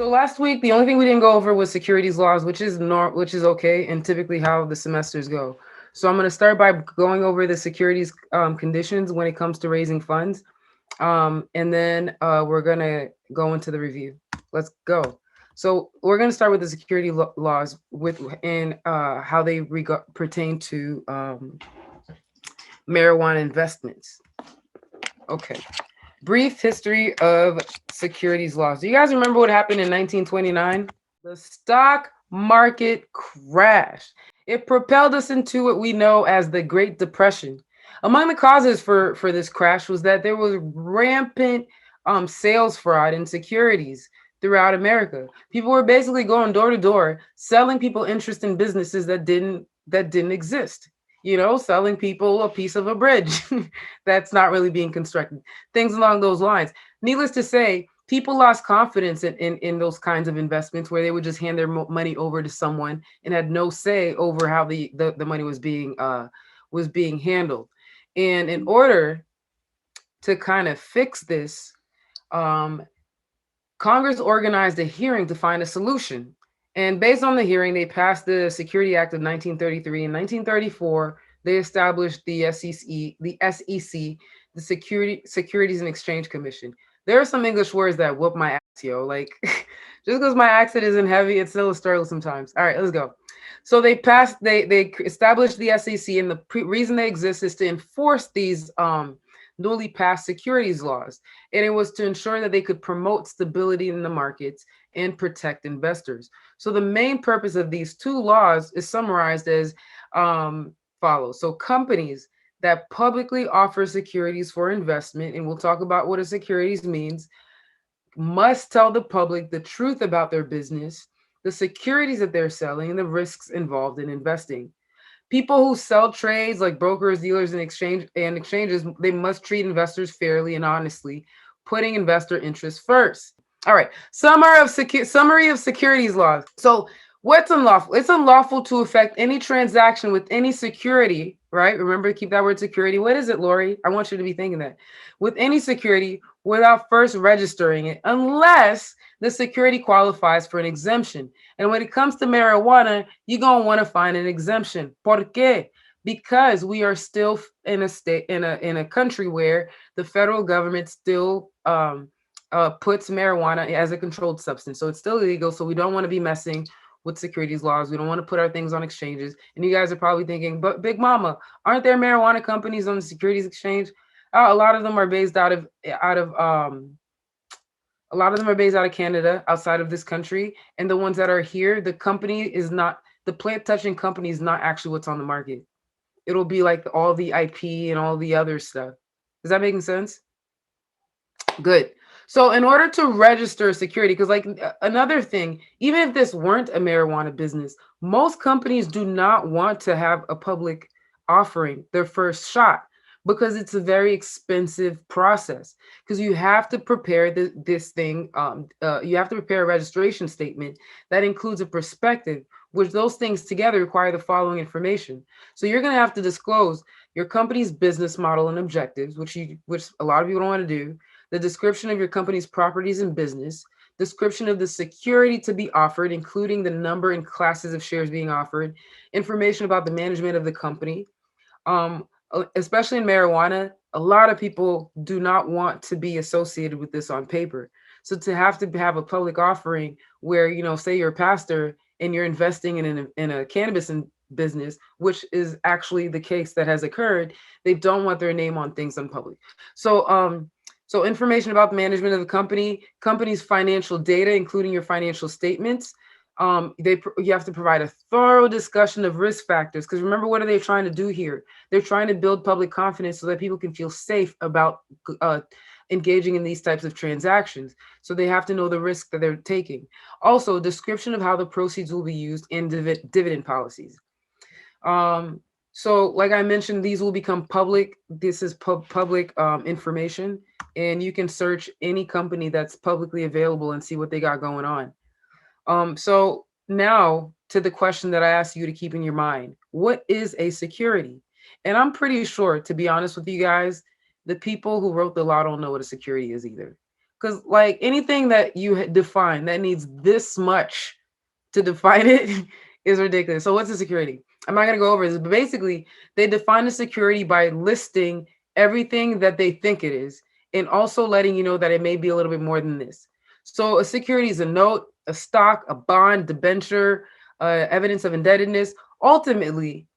So last week, the only thing we didn't go over was securities laws, which is okay, and typically how the semesters go. So I'm going to start by going over the securities conditions when it comes to raising funds, and then we're going to go into the review. Let's go. So we're going to start with the security laws and how they pertain to marijuana investments. Okay. Brief history of securities laws. Do you guys remember what happened in 1929? The stock market crash. It propelled us into what we know as the Great Depression. Among the causes for this crash was that there was rampant sales fraud in securities throughout America. People were basically going door to door, selling people interest in businesses that didn't exist. You know, selling people a piece of a bridge that's not really being constructed. Things along those lines. Needless to say, people lost confidence in those kinds of investments where they would just hand their money over to someone and had no say over how the money was being handled. And in order to kind of fix this, Congress organized a hearing to find a solution. And based on the hearing, they passed the Security Act of 1933. In 1934, they established the SEC, the Securities and Exchange Commission. There are some English words that whoop my ass, yo. Like, just because my accent isn't heavy, it's still a struggle sometimes. All right, let's go. So they established the SEC, and the reason they exist is to enforce these newly passed securities laws. And it was to ensure that they could promote stability in the markets and protect investors. So the main purpose of these two laws is summarized as follows. So companies that publicly offer securities for investment, and we'll talk about what a securities means, must tell the public the truth about their business, the securities that they're selling, and the risks involved in investing. People who sell trades like brokers, dealers, and exchanges, they must treat investors fairly and honestly, putting investor interests first. All right, summary of securities laws. So what's unlawful? It's unlawful to effect any transaction with any security, right? Remember, keep that word security. What is it, Laury? I want you to be thinking that. With any security without first registering it, unless the security qualifies for an exemption. And when it comes to marijuana, you're going to want to find an exemption. ¿Por qué? Because we are still in a country where the federal government still puts marijuana as a controlled substance. So it's still illegal. So we don't want to be messing with securities laws. We don't want to put our things on exchanges. And you guys are probably thinking, but Big Mama, aren't there marijuana companies on the securities exchange? A lot of them are based out of Canada, outside of this country. And the ones that are here, the plant touching company is not actually what's on the market. It'll be like all the IP and all the other stuff. Is that making sense? Good. So in order to register security, because like another thing, even if this weren't a marijuana business, most companies do not want to have a public offering their first shot because it's a very expensive process, because you have to prepare this thing. You have to prepare a registration statement that includes a prospectus, which those things together require the following information. So you're going to have to disclose your company's business model and objectives, which a lot of people don't want to do, the description of your company's properties and business, description of the security to be offered, including the number and classes of shares being offered, information about the management of the company. Especially in marijuana, a lot of people do not want to be associated with this on paper. So to have a public offering where, you know, say you're a pastor and you're investing in a cannabis business, which is actually the case that has occurred, they don't want their name on things in public. So information about the management of the company's financial data, including your financial statements. You have to provide a thorough discussion of risk factors, because remember, what are they trying to do here? They're trying to build public confidence so that people can feel safe about engaging in these types of transactions. So they have to know the risk that they're taking. Also, description of how the proceeds will be used and dividend policies. So like I mentioned, these will become public. This is public information, and you can search any company that's publicly available and see what they got going on. So now to the question that I asked you to keep in your mind: what is a security? And I'm pretty sure, to be honest with you guys, the people who wrote the law don't know what a security is either. Because like anything that you define that needs this much to define it is ridiculous. So what's a security? I'm not going to go over this, but basically they define a security by listing everything that they think it is and also letting you know that it may be a little bit more than this. So a security is a note, a stock, a bond, debenture, evidence of indebtedness. Ultimately,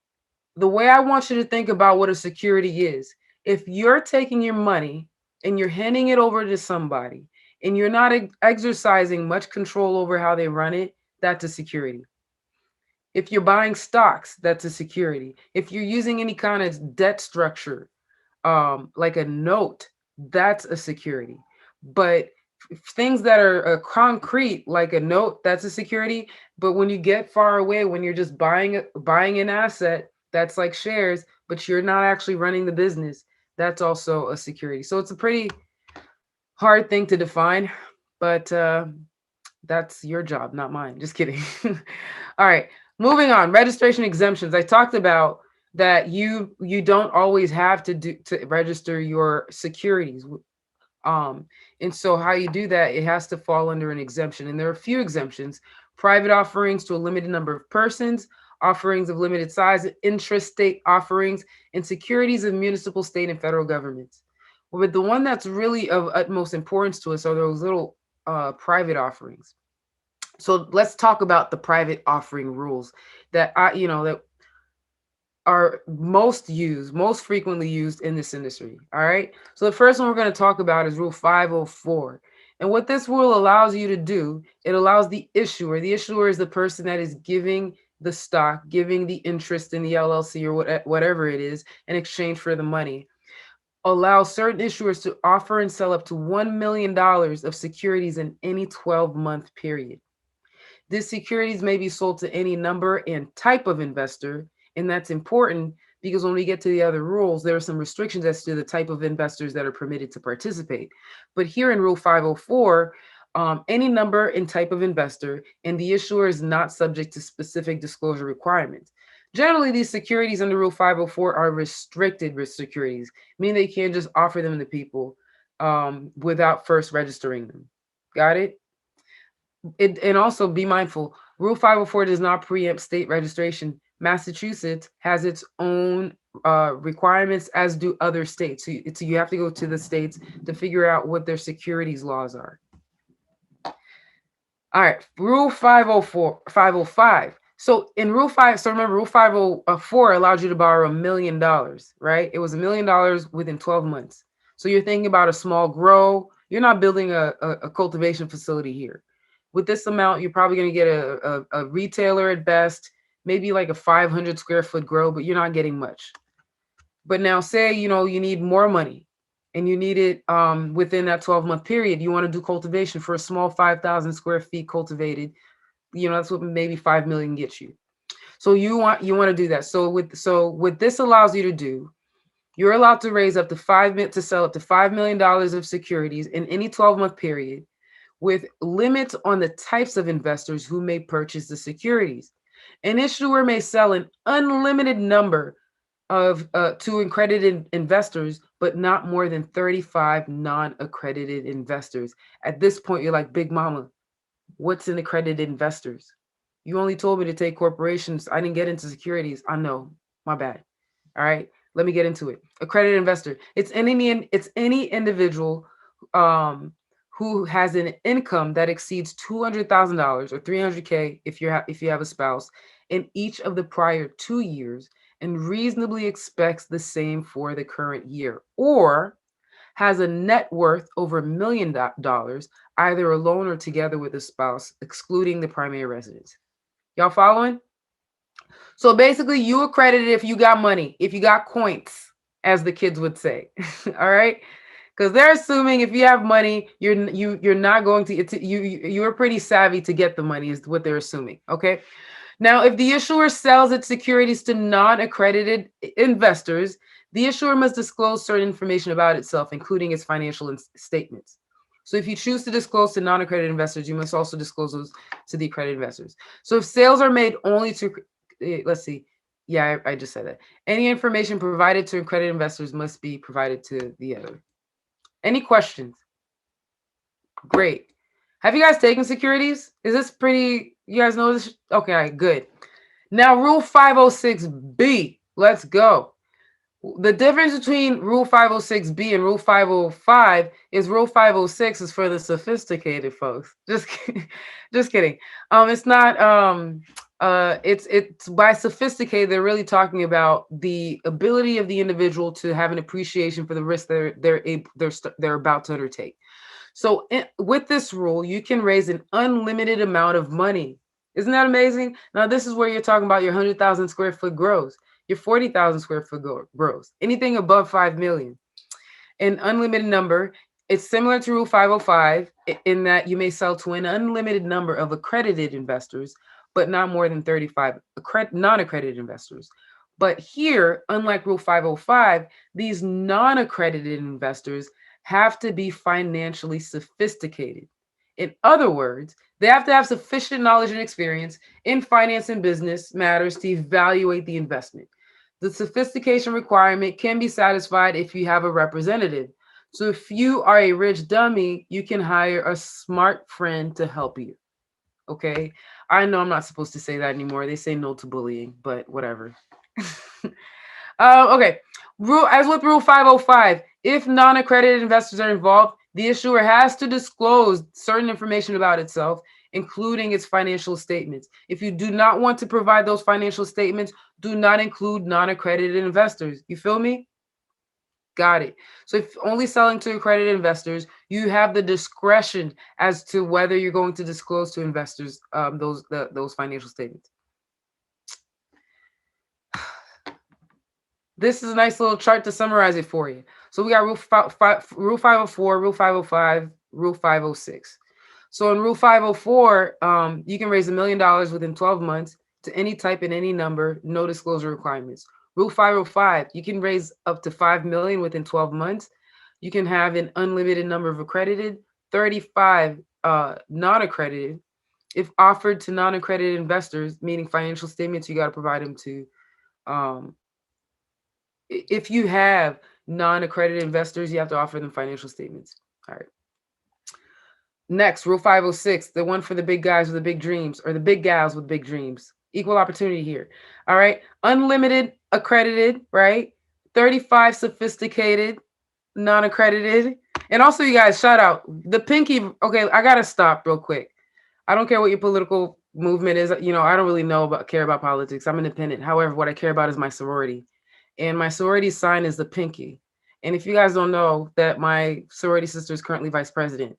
the way I want you to think about what a security is, if you're taking your money and you're handing it over to somebody and you're not exercising much control over how they run it, that's a security. If you're buying stocks, that's a security. If you're using any kind of debt structure, like a note, that's a security. But things that are concrete, like a note, that's a security. But when you get far away, when you're just buying an asset, that's like shares, but you're not actually running the business, that's also a security. So it's a pretty hard thing to define, but that's your job, not mine. Just kidding. All right, moving on. Registration exemptions. I talked about that you don't always have to register your securities. And so how you do that, it has to fall under an exemption. And there are a few exemptions: private offerings to a limited number of persons, offerings of limited size, intrastate offerings, and securities of municipal, state, and federal governments. But the one that's really of utmost importance to us are those little private offerings. So let's talk about the private offering rules that that are most frequently used in this industry. All right. So the first one we're going to talk about is Rule 504. And what this rule allows you to do, it allows the issuer is the person that is giving the stock, giving the interest in the LLC or whatever it is in exchange for the money, allows certain issuers to offer and sell up to $1 million of securities in any 12-month period. These securities may be sold to any number and type of investor, and that's important because when we get to the other rules, there are some restrictions as to the type of investors that are permitted to participate. But here in Rule 504, any number and type of investor, and the issuer is not subject to specific disclosure requirements. Generally, these securities under Rule 504 are restricted risk securities, meaning they can't just offer them to people without first registering them. Got it? And also be mindful, Rule 504 does not preempt state registration. Massachusetts has its own requirements, as do other states. So you have to go to the states to figure out what their securities laws are. All right, Rule 504, 505. So in Rule 5, so remember, Rule 504 allowed you to borrow $1 million, right? It was $1 million within 12 months. So you're thinking about a small grow. You're not building a cultivation facility here. With this amount, you're probably going to get a retailer at best, maybe like a 500 square foot grow, but you're not getting much. But now say, you need more money and you need it within that 12-month period. You want to do cultivation for a small 5,000 square feet cultivated. That's what maybe 5 million gets you. So you want to do that. So what this allows you to do, you're allowed to raise up to to sell up to $5 million of securities in any 12-month period, with limits on the types of investors who may purchase the securities. An issuer may sell an unlimited number of to accredited investors, but not more than 35 non-accredited investors. At this point, you're like, Big Mama, what's an accredited investors? You only told me to take corporations. I didn't get into securities. I know, my bad. All right, let me get into it. Accredited investor. It's any individual who has an income that exceeds $200,000 or $300K if you have a spouse in each of the prior 2 years, and reasonably expects the same for the current year, or has a net worth over $1 million, either alone or together with a spouse, excluding the primary residence. Y'all following? So basically, you accredited if you got money, if you got coins, as the kids would say. All right, because they're assuming if you have money, you're not going to you're pretty savvy to get the money, is what they're assuming. Okay. Now, if the issuer sells its securities to non-accredited investors, the issuer must disclose certain information about itself, including its financial statements. So if you choose to disclose to non-accredited investors, you must also disclose those to the accredited investors. So if sales are made only to, let's see, yeah, I just said that. Any information provided to accredited investors must be provided to the other. Any questions? Great. Have you guys taken securities? Is this pretty, you guys know this? Okay, good. Now, Rule 506B. Let's go. The difference between Rule 506B and Rule 505 is Rule 506 is for the sophisticated folks. Just kidding. It's not. It's by sophisticated. They're really talking about the ability of the individual to have an appreciation for the risk they're about to undertake. So with this rule, you can raise an unlimited amount of money. Isn't that amazing? Now, this is where you're talking about your 100,000 square foot grows, your 40,000 square foot grows, anything above 5 million. An unlimited number. It's similar to Rule 505 in that you may sell to an unlimited number of accredited investors, but not more than 35 non-accredited investors. But here, unlike Rule 505, these non-accredited investors have to be financially sophisticated. In other words, they have to have sufficient knowledge and experience in finance and business matters to evaluate the investment. The sophistication requirement can be satisfied if you have a representative. So if you are a rich dummy, you can hire a smart friend to help you. Okay? I know I'm not supposed to say that anymore. They say no to bullying, but whatever. Okay. As with Rule 505, if non-accredited investors are involved, the issuer has to disclose certain information about itself, including its financial statements. If you do not want to provide those financial statements, do not include non-accredited investors. You feel me? Got it. So if only selling to accredited investors, you have the discretion as to whether you're going to disclose to investors those financial statements. This is a nice little chart to summarize it for you. So we got Rule 504, Rule 505, Rule 506. So in Rule 504, you can raise $1 million within 12 months to any type and any number, no disclosure requirements. Rule 505, you can raise up to 5 million within 12 months. You can have an unlimited number of accredited, 35 non-accredited. If offered to non-accredited investors, meaning financial statements, you got to provide them to. If you have non-accredited investors, you have to offer them financial statements. All right. Next, Rule 506, the one for the big guys with the big dreams, or the big gals with big dreams. Equal opportunity here. All right. Unlimited accredited, right? 35 sophisticated, non-accredited. And also, you guys, shout out the pinky. Okay, I got to stop real quick. I don't care what your political movement is. You know, I don't really care about politics. I'm independent. However, what I care about is my sorority. And my sorority sign is the pinky. And if you guys don't know that my sorority sister is currently vice president,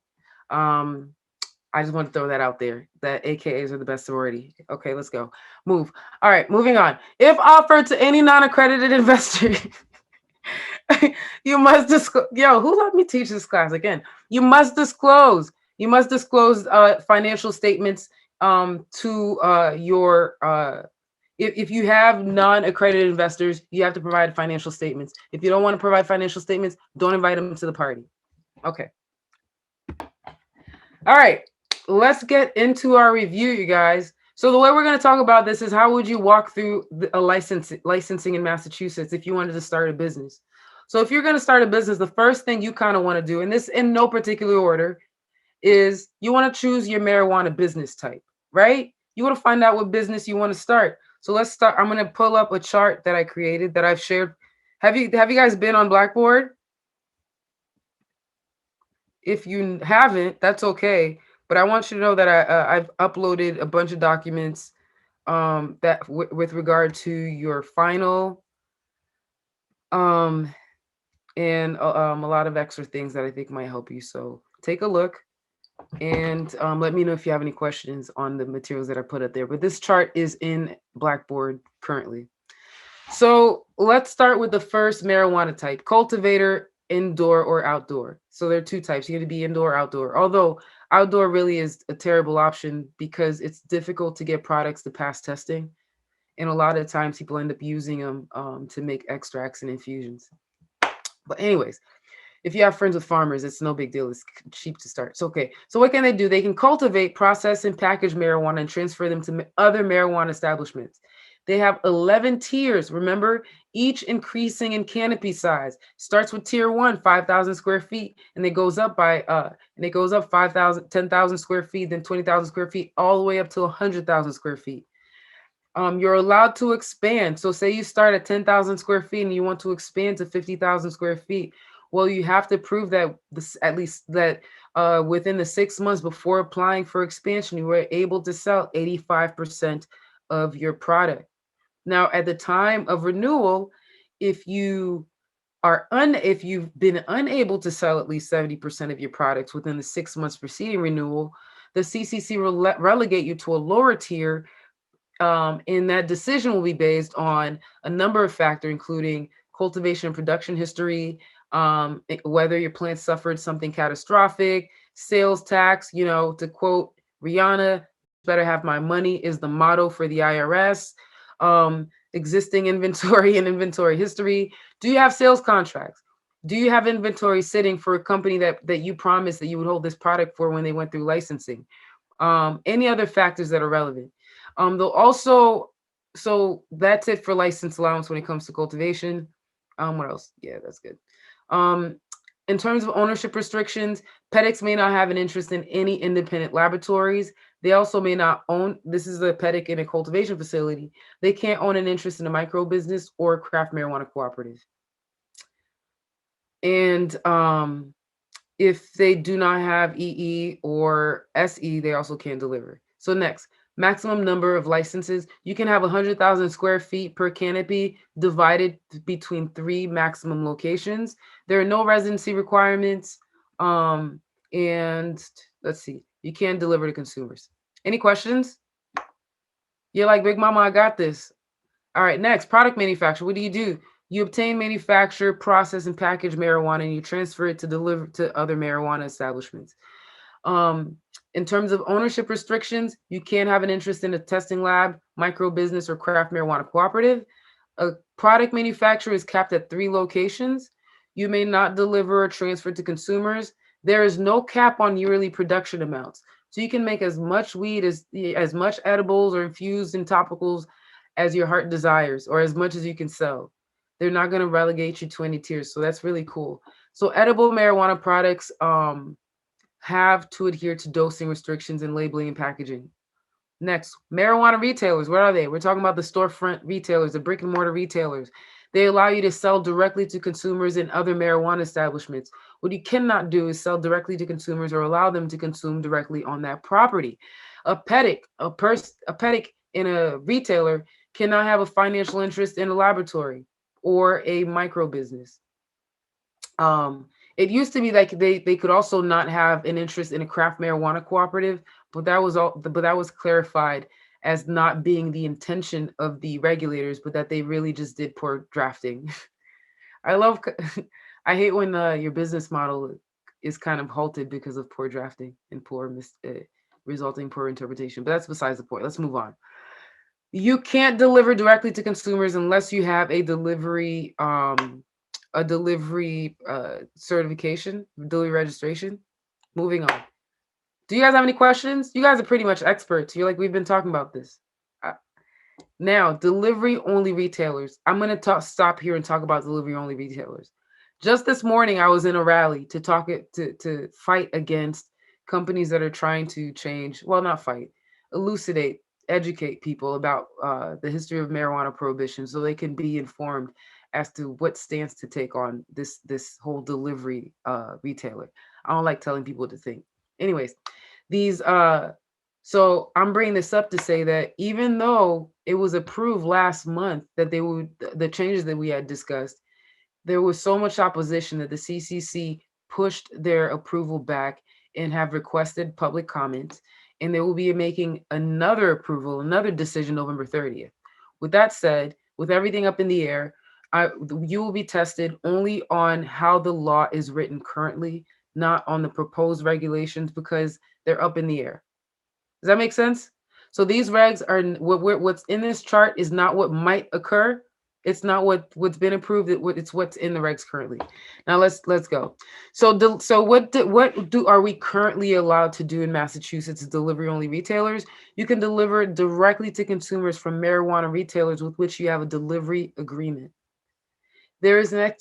I just want to throw that out there, that AKAs are the best sorority. Okay, let's go. Move. All right, moving on. If offered to any non-accredited investor, you must disclose. Yo, who let me teach this class again? You must disclose. You must disclose financial statements to your if you have non-accredited investors, you have to provide financial statements. If you don't want to provide financial statements, don't invite them to the party. Okay. All right. Let's get into our review, you guys. So the way we're going to talk about this is how would you walk through a licensing in Massachusetts if you wanted to start a business. So if you're going to start a business, the first thing you kind of want to do, and this in no particular order, is you want to choose your marijuana business type, right? You want to find out what business you want to start. So let's start. I'm going to pull up a chart that I created that I've shared. Have you guys been on Blackboard? If you haven't, that's okay. But I want you to know that I've uploaded a bunch of documents that with regard to your final and a lot of extra things that I think might help you. So take a look and let me know if you have any questions on the materials that I put up there. But this chart is in Blackboard currently. So let's start with the first marijuana type, cultivator, indoor or outdoor. So there are two types. You got to be indoor or outdoor. Although outdoor really is a terrible option because it's difficult to get products to pass testing. And a lot of times people end up using them to make extracts and infusions. But anyways, if you have friends with farmers, it's no big deal. It's cheap to start. So, okay. So what can they do? They can cultivate, process, and package marijuana and transfer them to other marijuana establishments. They have 11 tiers. Remember, each increasing in canopy size. Starts with tier 1, 5,000 square feet, and it goes up by 5,000, 10,000 square feet, then 20,000 square feet, all the way up to 100,000 square feet. You're allowed to expand. So say you start at 10,000 square feet and you want to expand to 50,000 square feet. Well, you have to prove that at least that within the 6 months before applying for expansion, you were able to sell 85% of your product. Now, at the time of renewal, if you if you've been unable to sell at least 70% of your products within the 6 months preceding renewal, the CCC will relegate you to a lower tier, and that decision will be based on a number of factors, including cultivation and production history, whether your plant suffered something catastrophic, sales tax. To quote Rihanna, "Better have my money" is the motto for the IRS. Existing inventory and inventory history. Do you have sales contracts? Do you have inventory sitting for a company that you promised that you would hold this product for when they went through licensing? Any other factors that are relevant. They'll also, so that's it for license allowance when it comes to cultivation. What else? Yeah, that's good. In terms of ownership restrictions, PEDICs may not have an interest in any independent laboratories. They also may not own, this is a PEDIC in a cultivation facility. They can't own an interest in a micro business or craft marijuana cooperative. And if they do not have EE or SE, they also can't deliver. So next, maximum number of licenses. You can have 100,000 square feet per canopy divided between 3 maximum locations. There are no residency requirements. And let's see, you can deliver to consumers. Any questions? You're like, Big Mama, I got this. All right, next, product manufacture. What do? You obtain, manufacture, process, and package marijuana, and you transfer it to deliver to other marijuana establishments. In terms of ownership restrictions, you can't have an interest in a testing lab, micro business, or craft marijuana cooperative. A product manufacturer is capped at 3 locations. You may not deliver or transfer to consumers. There is no cap on yearly production amounts. So you can make as much weed as much edibles or infused in topicals as your heart desires, or as much as you can sell. They're not going to relegate you to any tiers. So that's really cool. So edible marijuana products have to adhere to dosing restrictions and labeling and packaging. Next, marijuana retailers. What are they? We're talking about the storefront retailers, the brick and mortar retailers. They allow you to sell directly to consumers in other marijuana establishments. What you cannot do is sell directly to consumers or allow them to consume directly on that property. A PEDIC in a retailer cannot have a financial interest in a laboratory or a micro business. It used to be like they could also not have an interest in a craft marijuana cooperative, but that was clarified as not being the intention of the regulators, but that they really just did poor drafting. I hate when your business model is kind of halted because of poor drafting and resulting poor interpretation. But that's besides the point. Let's move on. You can't deliver directly to consumers unless you have a delivery certification, delivery registration. Moving on. Do you guys have any questions? You guys are pretty much experts. You're like, we've been talking about this. Now, delivery only retailers. I'm going to stop here and talk about delivery only retailers. Just this morning, I was in a rally to fight against companies that are trying to change, well, not fight, elucidate, educate people about the history of marijuana prohibition so they can be informed as to what stance to take on this whole delivery retailer. I don't like telling people to think. Anyways, so I'm bringing this up to say that even though it was approved last month that the changes that we had discussed, there was so much opposition that the CCC pushed their approval back and have requested public comments, and they will be making another decision November 30th. With that said, with everything up in the air, you will be tested only on how the law is written currently, not on the proposed regulations, because they're up in the air. Does that make sense? So these regs are what's in this chart is not what might occur. It's not what's been approved. It's what's in the regs currently. Now let's go. So what are we currently allowed to do in Massachusetts? Delivery only retailers. You can deliver directly to consumers from marijuana retailers with which you have a delivery agreement. There is an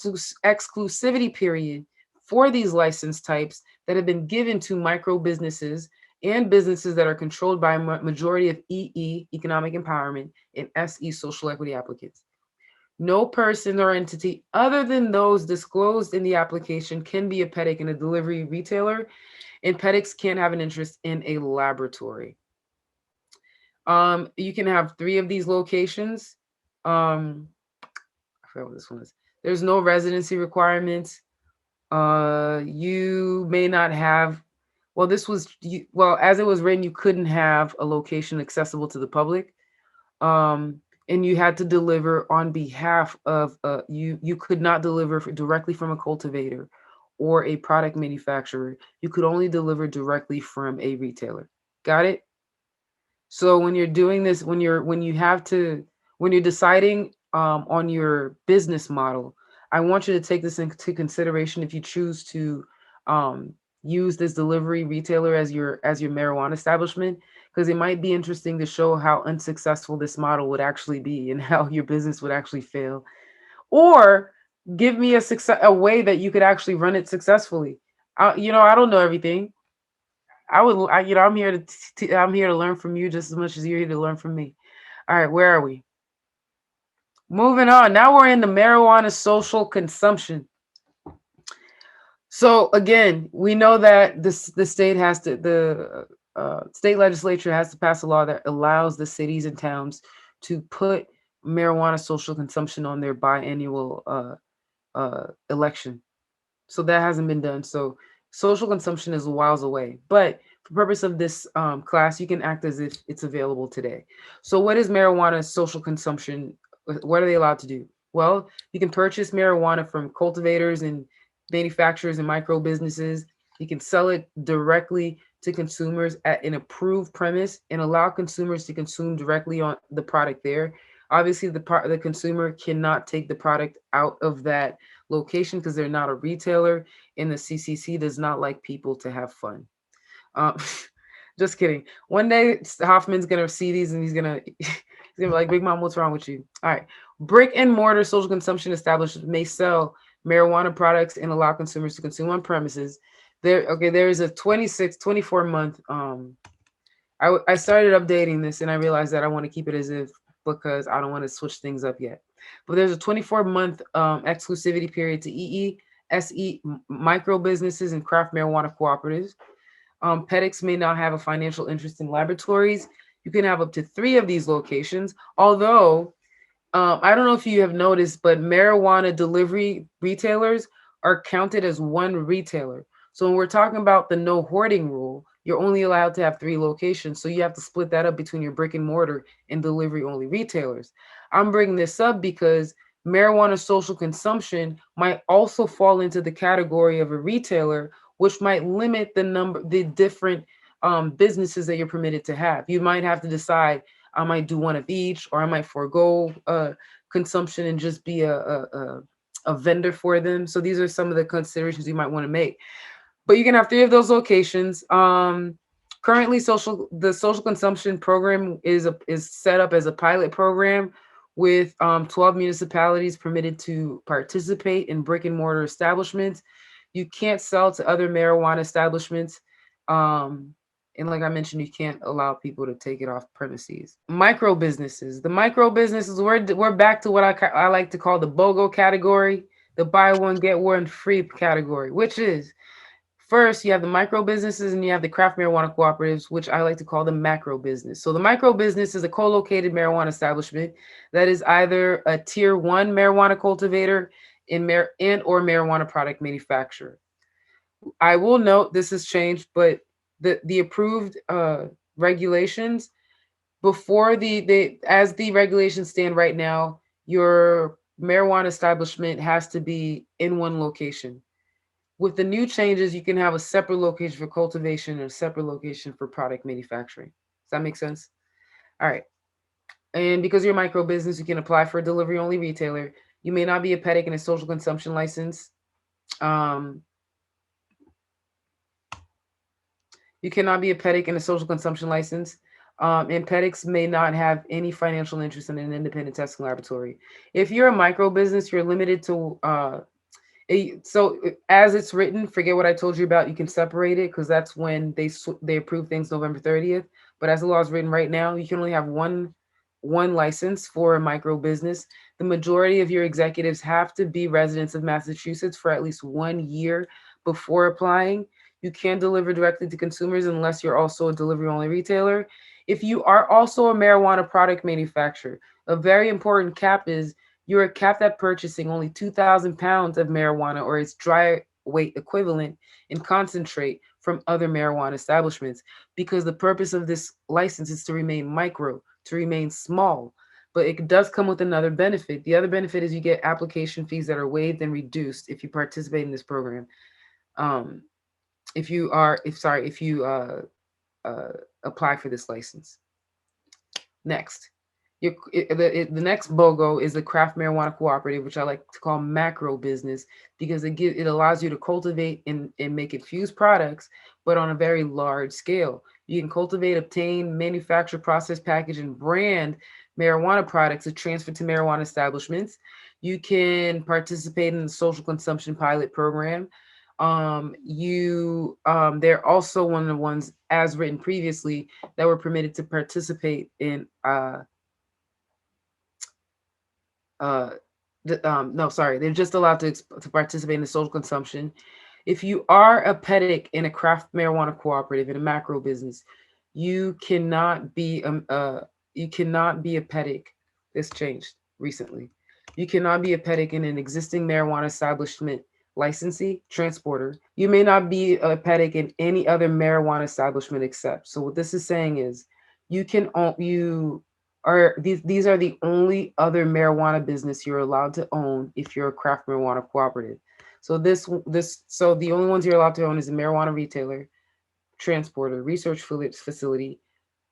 exclusivity period for these license types that have been given to micro businesses and businesses that are controlled by a majority of EE, economic empowerment, and SE, social equity applicants. No person or entity other than those disclosed in the application can be a PEDIC in a delivery retailer, and PEDICs can't have an interest in a laboratory. You can have 3 of these locations. I forgot what this one is. There's no residency requirements. You may not have. Well, as it was written, you couldn't have a location accessible to the public. And you had to deliver on behalf of you could not deliver directly from a cultivator or a product manufacturer. You could only deliver directly from a retailer. Got it? So when you're doing this, when you're deciding on your business model, I want you to take this into consideration if you choose to um, use this delivery retailer as your marijuana establishment, because it might be interesting to show how unsuccessful this model would actually be and how your business would actually fail, or give me a way that you could actually run it successfully. I don't know everything. I'm here to learn from you just as much as you're here to learn from me. All right, where are we? Moving on. Now we're in the marijuana social consumption. So again, we know that the state has to the state legislature has to pass a law that allows the cities and towns to put marijuana social consumption on their biannual election. So that hasn't been done. So social consumption is whiles away. But for purpose of this class, you can act as if it's available today. So what is marijuana social consumption? What are they allowed to do? Well, you can purchase marijuana from cultivators and manufacturers and micro businesses. You can sell it directly to consumers at an approved premise and allow consumers to consume directly on the product there. Obviously, the consumer cannot take the product out of that location because they're not a retailer, and the CCC does not like people to have fun. Um, just kidding. One day Hoffman's gonna see these and he's gonna be like, "Big Mom, what's wrong with you?" All right. Brick and mortar social consumption establishments may sell marijuana products and allow consumers to consume on premises. There is a 24 month. I started updating this and I realized that I want to keep it as if, because I don't want to switch things up yet. But there's a 24-month exclusivity period to EE, SE, micro businesses, and craft marijuana cooperatives. PEDICs may not have a financial interest in laboratories. You can have up to 3 of these locations, although I don't know if you have noticed, but marijuana delivery retailers are counted as one retailer. So when we're talking about the no hoarding rule, you're only allowed to have 3 locations. So you have to split that up between your brick and mortar and delivery only retailers. I'm bringing this up because marijuana social consumption might also fall into the category of a retailer, which might limit the different businesses that you're permitted to have. You might have to decide, I might do one of each, or I might forego consumption and just be a vendor for them. So these are some of the considerations you might want to make. But you can have 3 of those locations. Currently, the social consumption program is set up as a pilot program with 12 municipalities permitted to participate in brick and mortar establishments. You can't sell to other marijuana establishments. And like I mentioned, you can't allow people to take it off premises. Micro businesses. The micro businesses, we're back to what I like to call the BOGO category, the buy one, get one free category, which is, first, you have the micro businesses and you have the craft marijuana cooperatives, which I like to call the macro business. So the micro business is a co-located marijuana establishment that is either a tier 1 marijuana cultivator and or marijuana product manufacturer. I will note this has changed, but the approved regulations before as the regulations stand right now, your marijuana establishment has to be in one location. With the new changes, you can have a separate location for cultivation and a separate location for product manufacturing. Does that make sense? All right. And because you're a micro business, you can apply for a delivery only retailer. You may not be a PEDIC in a social consumption license. Um, you cannot be a PEDIC in a social consumption license. And PEDICs may not have any financial interest in an independent testing laboratory. If you're a micro business, you're limited to so as it's written, forget what I told you about. You can separate it because that's when they approve things November 30th. But as the law is written right now, you can only have one license for a micro business. The majority of your executives have to be residents of Massachusetts for at least 1 year before applying. You can't deliver directly to consumers unless you're also a delivery only retailer. If you are also a marijuana product manufacturer, a very important cap is you are capped at purchasing only 2,000 pounds of marijuana or its dry weight equivalent in concentrate from other marijuana establishments, because the purpose of this license is to remain micro, to remain small. But it does come with another benefit. The other benefit is you get application fees that are waived and reduced if you participate in this program. Um, if you are, if you uh, apply for this license. Next, the next BOGO is the craft marijuana cooperative, which I like to call macro business, because it allows you to cultivate and make infused products, but on a very large scale. You can cultivate, obtain, manufacture, process, package, and brand marijuana products to transfer to marijuana establishments. You can participate in the social consumption pilot program. They're also one of the ones, as written previously, that were permitted to participate in uh no, sorry, they're just allowed to participate in the social consumption. If you are a PEDIC in a craft marijuana cooperative in a macro business, you cannot be you cannot be a PEDIC. This changed recently. You cannot be a PEDIC in an existing marijuana establishment licensee, transporter. You may not be a PEDIC in any other marijuana establishment except. So what this is saying is you can you are these are the only other marijuana business you're allowed to own if you're a craft marijuana cooperative. So so the only ones you're allowed to own is a marijuana retailer, transporter, research facility,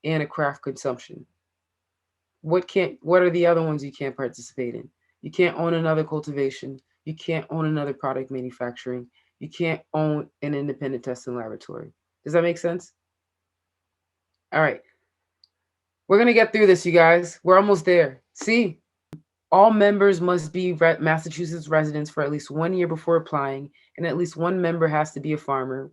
and a craft consumption. What are the other ones you can't participate in? You can't own another cultivation. You can't own another product manufacturing. You can't own an independent testing laboratory. Does that make sense? All right. We're going to get through this, you guys. We're almost there. See, all members must be Massachusetts residents for at least 1 year before applying, and at least one member has to be a farmer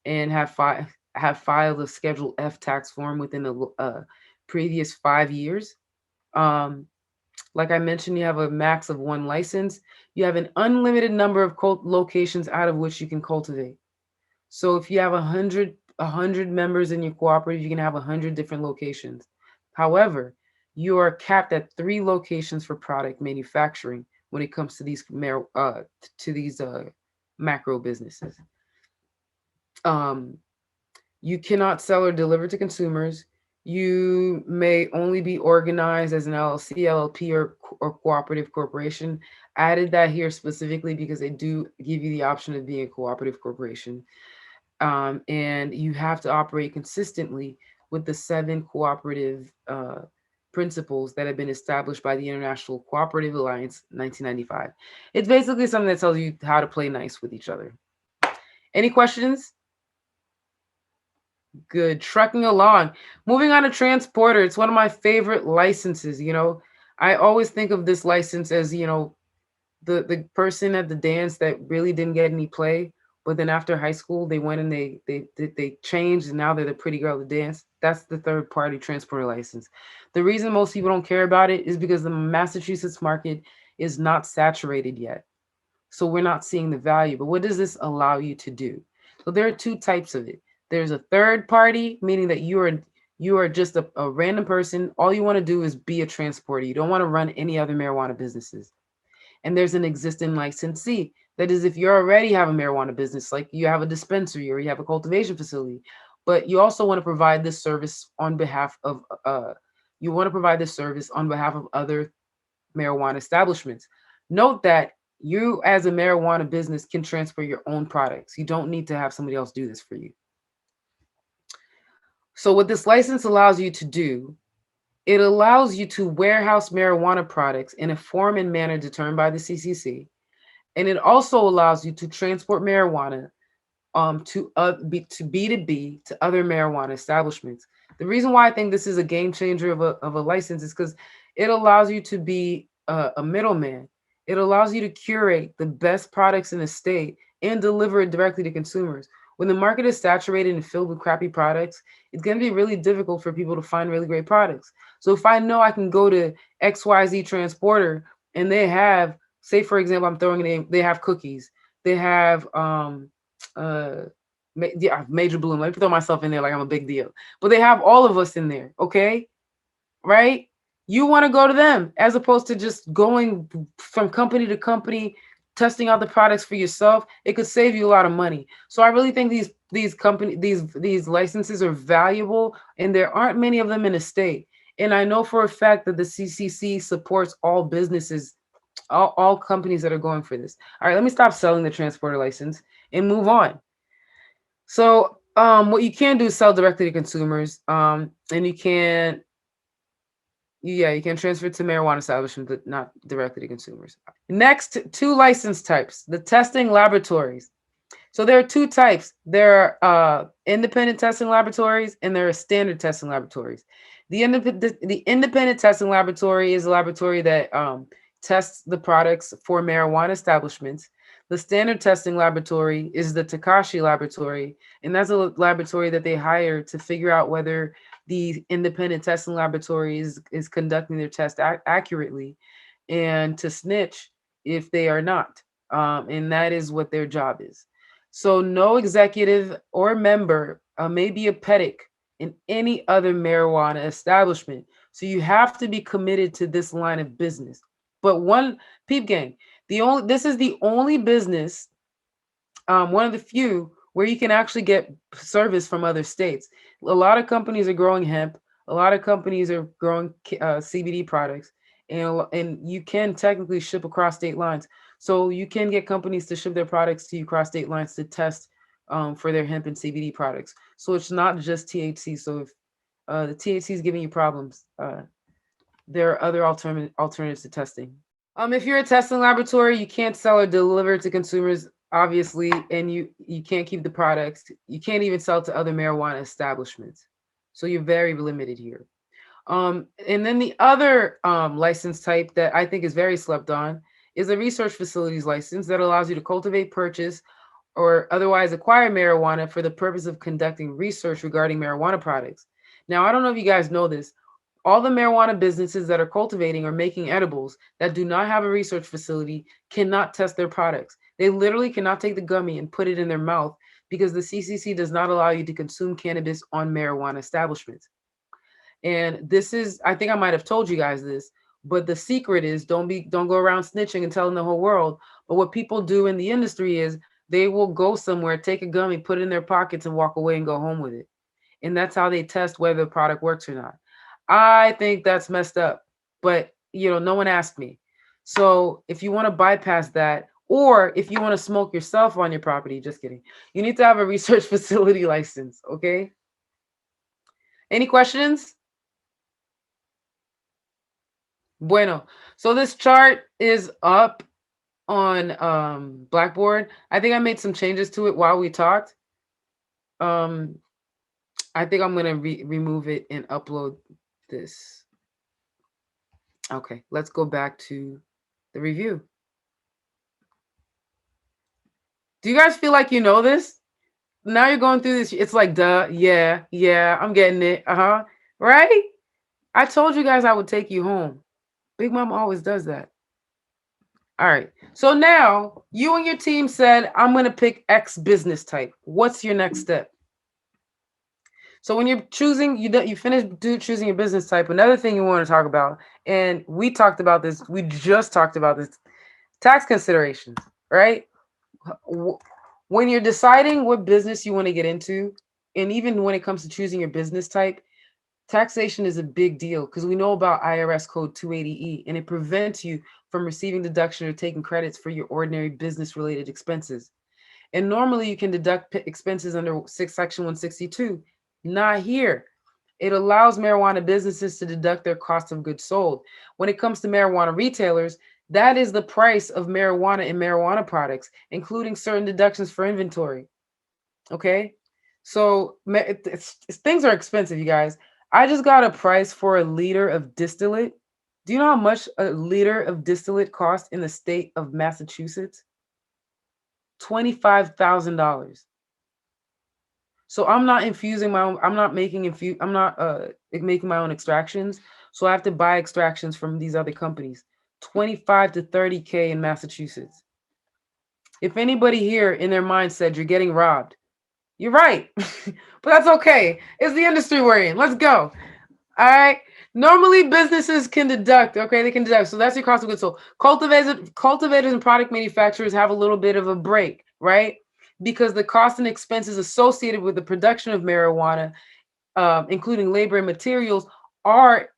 and have filed a Schedule F tax form within a previous 5 years. Um, like I mentioned, you have a max of one license. You have an unlimited number of locations out of which you can cultivate. So if you have a hundred members in your cooperative, you can have 100 different locations. However, you are capped at 3 locations for product manufacturing when it comes to these macro businesses. Um, you cannot sell or deliver to consumers. You may only be organized as an LLC, LLP, or cooperative corporation. I added that here specifically because they do give you the option of being a cooperative corporation. And you have to operate consistently with the 7 cooperative principles that have been established by the International Cooperative Alliance 1995. It's basically something that tells you how to play nice with each other. Any questions? Good. Trucking along. Moving on to transporter. It's one of my favorite licenses. I always think of this license as, the person at the dance that really didn't get any play, but then after high school they went and they changed, and now they're the pretty girl to dance. That's the third party transporter license. The reason most people don't care about it is because the Massachusetts market is not saturated yet, so we're not seeing the value. But what does this allow you to do? So there are 2 types of it. There's a third party, meaning that you are just a random person. All you want to do is be a transporter. You don't want to run any other marijuana businesses. And there's an existing licensee. That is, if you already have a marijuana business, like you have a dispensary or you have a cultivation facility, but you also want to provide this service on behalf of other marijuana establishments. Note that you, as a marijuana business, can transfer your own products. You don't need to have somebody else do this for you. So what this license allows you to do It allows you to warehouse marijuana products in a form and manner determined by the CCC. And it also allows you to transport marijuana to B2B to other marijuana establishments. The reason why I think this is a game changer of a license is because it allows you to be a middleman. It allows you to curate the best products in the state and deliver it directly to consumers. When the market is saturated and filled with crappy products, it's going to be really difficult for people to find really great products. So if I know I can go to XYZ transporter and they have, say for example, I'm throwing a name, they have cookies, they have uh yeah, Major Bloom. Let me throw myself in there like I'm a big deal. But they have all of us in there, okay? Right? You want to go to them as opposed to just going from company to company, testing out the products for yourself. It could save you a lot of money. So I really think these licenses are valuable, and there aren't many of them in the state. And I know for a fact that the CCC supports all businesses, all companies that are going for this. All right, let me stop selling the transporter license and move on. So what you can do is sell directly to consumers, and you can transfer to marijuana establishments, but not directly to consumers. Next, two license types: the testing laboratories. So there are two types. There are independent testing laboratories and there are standard testing laboratories. The independent testing laboratory is a laboratory that tests the products for marijuana establishments. The standard testing laboratory is the Takashi laboratory, and that's a laboratory that they hire to figure out whether the independent testing laboratory is conducting their test accurately and to snitch if they are not. And that is what their job is. So no executive or member may be a pedic in any other marijuana establishment. So you have to be committed to this line of business. But one peep gang, this is the only business, one of the few where you can actually get service from other states. A lot of companies are growing hemp. A lot of companies are growing CBD products, and you can technically ship across state lines. So you can get companies to ship their products to you across state lines to test for their hemp and CBD products. So it's not just THC. So if the THC is giving you problems, there are other alternatives to testing. If you're a testing laboratory, you can't sell or deliver to consumers, obviously, and you can't keep the products. You can't even sell to other marijuana establishments. So you're very limited here. And then the other license type that I think is very slept on is a research facilities license that allows you to cultivate, purchase, or otherwise acquire marijuana for the purpose of conducting research regarding marijuana products. Now, I don't know if you guys know this. All the marijuana businesses that are cultivating or making edibles that do not have a research facility cannot test their products. They literally cannot take the gummy and put it in their mouth because the CCC does not allow you to consume cannabis on marijuana establishments. And this is, I think I might have told you guys this, but the secret is don't go around snitching and telling the whole world. But what people do in the industry is they will go somewhere, take a gummy, put it in their pockets and walk away and go home with it. And that's how they test whether the product works or not. I think that's messed up, but no one asked me. So if you want to bypass that, or if you want to smoke yourself on your property, just kidding, you need to have a research facility license. Okay. Any questions? Bueno. So this chart is up on Blackboard. I think I made some changes to it while we talked. I think I'm gonna remove it and upload this. Okay, let's go back to the review. Do you guys feel like you know this? Now you're going through this. It's like, duh, yeah, I'm getting it. Right? I told you guys I would take you home. Big Mama always does that. All right. So now you and your team said, I'm going to pick X business type. What's your next step? So when you're choosing, you finish choosing your business type. Another thing you want to talk about, and we talked about this, we just talked about this, tax considerations, right? When you're deciding what business you want to get into, and even when it comes to choosing your business type, taxation is a big deal because we know about IRS code 280E, and it prevents you from receiving deduction or taking credits for your ordinary business related expenses. And normally you can deduct expenses under section 162. Not here. It allows marijuana businesses to deduct their cost of goods sold. When it comes to marijuana retailers, that is the price of marijuana and marijuana products, including certain deductions for inventory. Okay. So things are expensive, you guys. I just got a price for a liter of distillate. Do you know how much a liter of distillate costs in the state of Massachusetts? $25,000. So I'm not infusing my own. I'm not making I'm not making my own extractions. So I have to buy extractions from these other companies. 25 to 30K in Massachusetts. If anybody here in their mind said you're getting robbed, you're right. But that's okay. It's the industry we're in. Let's go. All right. Normally businesses can deduct. Okay, they can deduct. So that's your cost of goods sold. Cultivators and product manufacturers have a little bit of a break, right? Because the cost and expenses associated with the production of marijuana, including labor and materials, are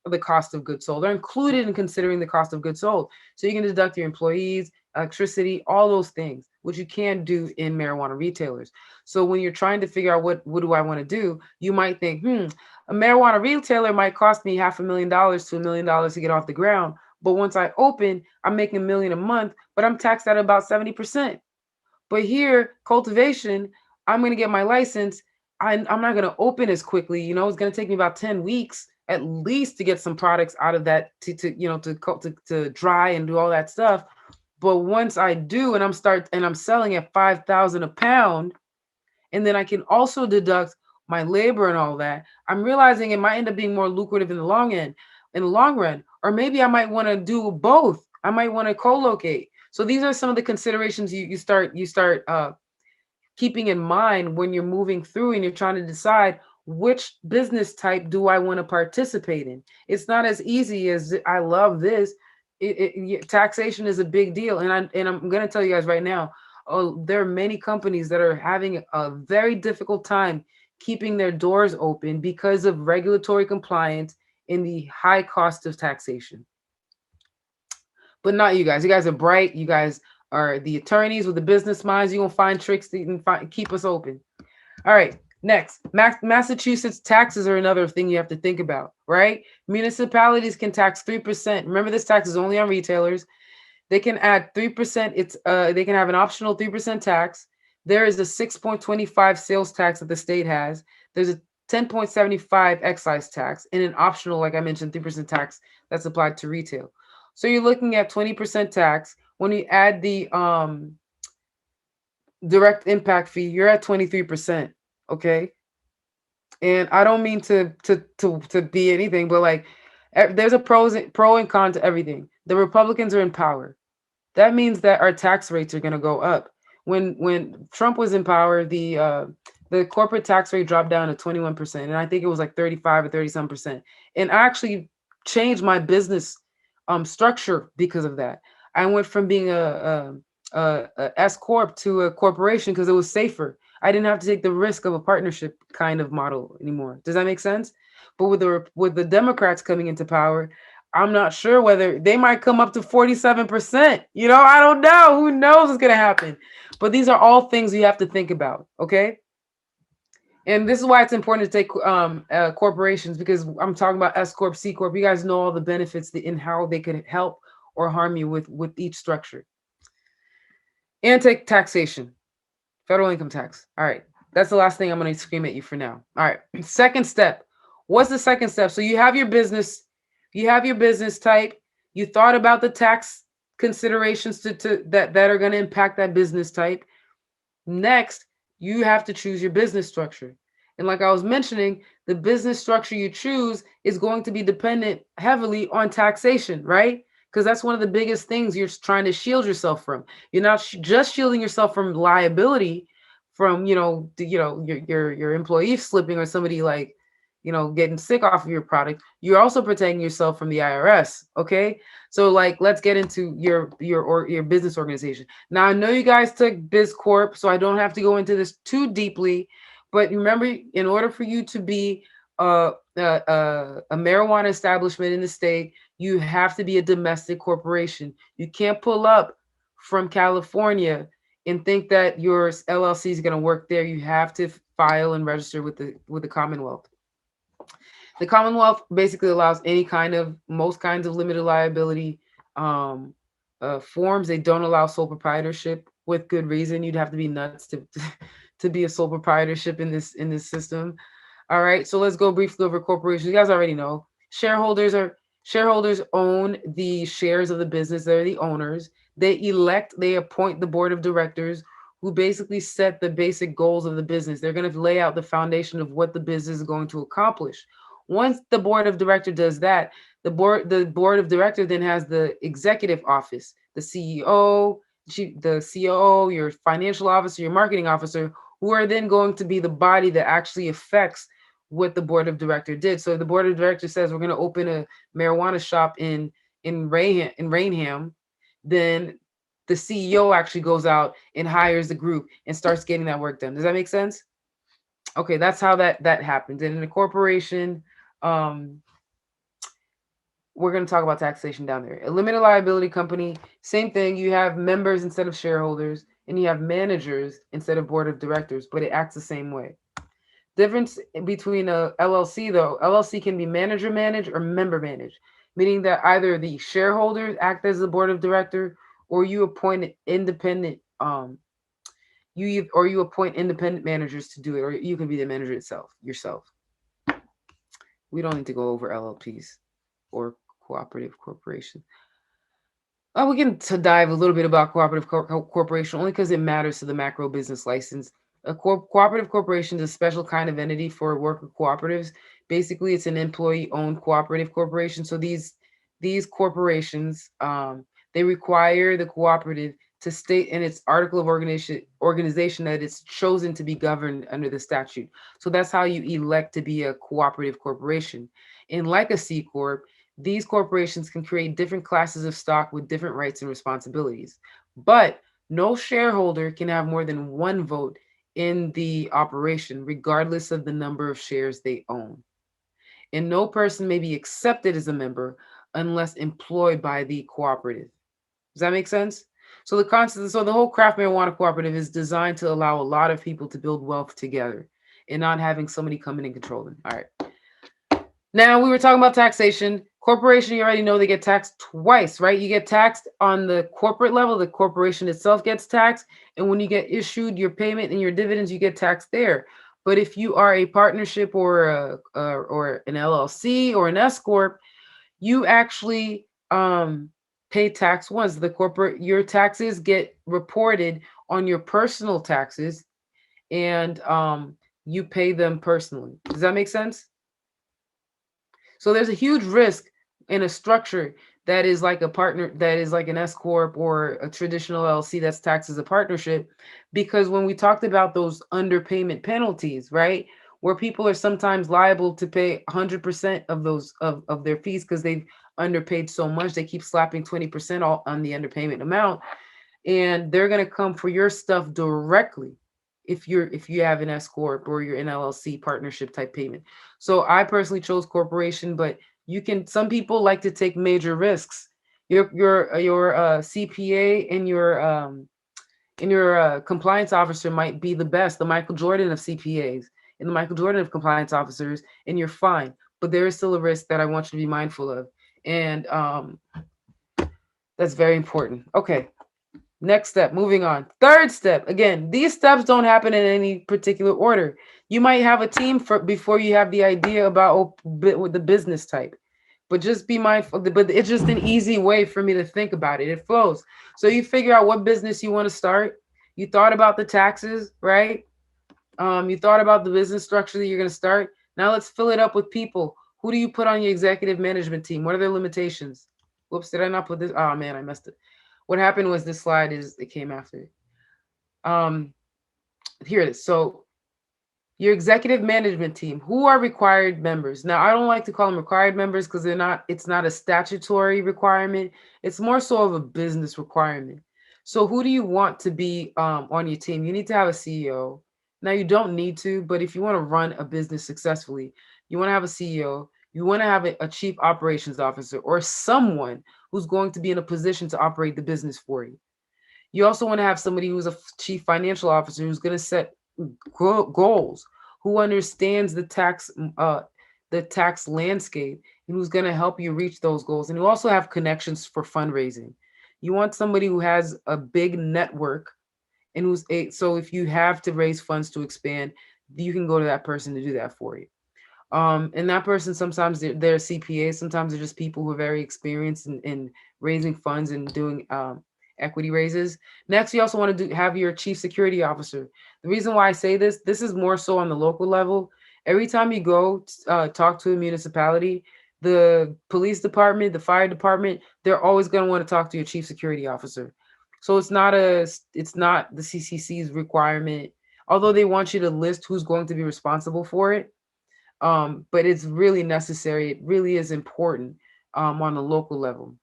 the cost of goods sold. They're included in considering the cost of goods sold. So you can deduct your employees, electricity, all those things, which you can do in marijuana retailers. So when you're trying to figure out what do I want to do, you might think, a marijuana retailer might cost me $500,000 to $1 million to get off the ground. But once I open, I'm making $1 million a month, but I'm taxed at about 70%. But here, cultivation, I'm going to get my license. I'm not going to open as quickly. You know, it's going to take me about 10 weeks at least to get some products out of that to dry and do all that stuff. But once I do, and I'm selling at 5,000 a pound, and then I can also deduct my labor and all that, I'm realizing it might end up being more lucrative in the long run. Or maybe I might want to do both. I might want to co-locate. So these are some of the considerations you start keeping in mind when you're moving through and you're trying to decide which business type do I want to participate in. It's not as easy as I love this. Taxation is a big deal, and I'm going to tell you guys right now. There are many companies that are having a very difficult time keeping their doors open because of regulatory compliance and the high cost of taxation. But not you guys. You guys are bright. You guys are the attorneys with the business minds. You're going to find tricks that keep us open. All right. Next, Massachusetts taxes are another thing you have to think about, right? Municipalities can tax 3%. Remember, this tax is only on retailers. They can add 3%. They can have an optional 3% tax. There is a 6.25 sales tax that the state has. There's a 10.75 excise tax and an optional, like I mentioned, 3% tax that's applied to retail. So you're looking at 20% tax. When you add the direct impact fee, you're at 23%. Okay. And I don't mean to be anything, but like there's a pro and con to everything. The Republicans are in power. That means that our tax rates are going to go up. When Trump was in power, the corporate tax rate dropped down to 21%, and I think it was like 35 or 30-some%. And I actually changed my business structure because of that. I went from being a S corp to a corporation because it was safer. I didn't have to take the risk of a partnership kind of model anymore. Does that make sense? But with the Democrats coming into power, I'm not sure whether they might come up to 47%. You know, I don't know. Who knows what's going to happen? But these are all things you have to think about. Okay. And this is why it's important to take corporations, because I'm talking about S corp, C corp. You guys know all the benefits in how they could help or harm you with each structure. And take taxation, federal income tax. All right. That's the last thing I'm going to scream at you for now. All right. Second step. What's the second step? So you have your business type. You thought about the tax considerations that are going to impact that business type. Next, you have to choose your business structure. And like I was mentioning, the business structure you choose is going to be dependent heavily on taxation, right? Because that's one of the biggest things you're trying to shield yourself from. You're not just shielding yourself from liability, from your employee slipping or somebody like getting sick off of your product. You're also protecting yourself from the IRS. Okay, so like let's get into your business organization. Now I know you guys took Biz Corp, so I don't have to go into this too deeply, but remember, in order for you to be a marijuana establishment in the state, you have to be a domestic corporation. You can't pull up from California and think that your LLC is going to work there. You have to file and register with the Commonwealth. The Commonwealth basically allows most kinds of limited liability um, forms. They don't allow sole proprietorship with good reason. You'd have to be nuts to be a sole proprietorship in this system. All right, so let's go briefly over corporations. You guys already know shareholders own the shares of the business. They're the owners. They appoint the board of directors who basically set the basic goals of the business. They're going to lay out the foundation of what the business is going to accomplish. Once the board of director does that, the board of director then has the executive office, the CEO, the COO, your financial officer, your marketing officer, who are then going to be the body that actually affects what the board of director did. So if the board of directors says we're going to open a marijuana shop in Rainham, then the CEO actually goes out and hires the group and starts getting that work done. Does that make sense? Okay, that's how that happens. And in a corporation, um, we're going to talk about taxation down there. A limited liability company, same thing. You have members instead of shareholders, and you have managers instead of board of directors, but it acts the same way. Difference between a LLC though, LLC can be manager managed or member managed, meaning that either the shareholders act as the board of director or you appoint independent you appoint independent managers to do it, or you can be the manager yourself. We don't need to go over LLPs or cooperative corporation. We can to dive a little bit about cooperative corporation only because it matters to the macro business license. A cooperative corporation is a special kind of entity for worker cooperatives. Basically, it's an employee-owned cooperative corporation. So these corporations, they require the cooperative to state in its article of organization that it's chosen to be governed under the statute. So that's how you elect to be a cooperative corporation. And like a C corp, these corporations can create different classes of stock with different rights and responsibilities. But no shareholder can have more than one vote in the operation, regardless of the number of shares they own. And no person may be accepted as a member unless employed by the cooperative. Does that make sense? So the whole craft marijuana cooperative is designed to allow a lot of people to build wealth together and not having somebody come in and control them. All right. Now we were talking about taxation. Corporation, you already know they get taxed twice, right? You get taxed on the corporate level, the corporation itself gets taxed, and when you get issued your payment and your dividends, you get taxed there. But if you are a partnership or an LLC or an S corp, you actually pay tax once. Your taxes get reported on your personal taxes, and you pay them personally. Does that make sense? So there's a huge risk in a structure that is like a partner, that is like an S corp or a traditional LLC that's taxed as a partnership, because when we talked about those underpayment penalties, right, where people are sometimes liable to pay 100% of those of their fees because they've underpaid so much, they keep slapping 20% on the underpayment amount, and they're going to come for your stuff directly if you have an S corp or you're an LLC partnership type payment. So I personally chose corporation, but some people like to take major risks. Your CPA and your compliance officer might be the best, the Michael Jordan of CPAs and the Michael Jordan of compliance officers, and you're fine. But there is still a risk that I want you to be mindful of, and that's very important. Okay. Next step, moving on. Third step, again, these steps don't happen in any particular order. You might have a team before you have the idea about with the business type, but just be mindful. But it's just an easy way for me to think about it. It flows. So you figure out what business you want to start. You thought about the taxes, right? You thought about the business structure that you're going to start. Now let's fill it up with people. Who do you put on your executive management team? What are their limitations? Whoops, did I not put this? Oh man, I messed it. What happened was this slide it came after. Here it is. So your executive management team, who are required members? Now, I don't like to call them required members because it's not a statutory requirement. It's more so of a business requirement. So who do you want to be on your team? You need to have a CEO. Now, you don't need to, but if you want to run a business successfully, you want to have a CEO. You want to have a chief operations officer or someone who's going to be in a position to operate the business for you. You also want to have somebody who's a chief financial officer who's going to set goals, who understands the the tax landscape and who's going to help you reach those goals. And you also have connections for fundraising. You want somebody who has a big network and so if you have to raise funds to expand, you can go to that person to do that for you. And that person, sometimes they're CPAs, sometimes they're just people who are very experienced in raising funds and doing equity raises. Next, you also want to have your chief security officer. The reason why I say this is more so on the local level. Every time you go talk to a municipality, the police department, the fire department, they're always going to want to talk to your chief security officer. So it's not the CCC's requirement, although they want you to list who's going to be responsible for it. But it's really necessary. It really is important on the local level.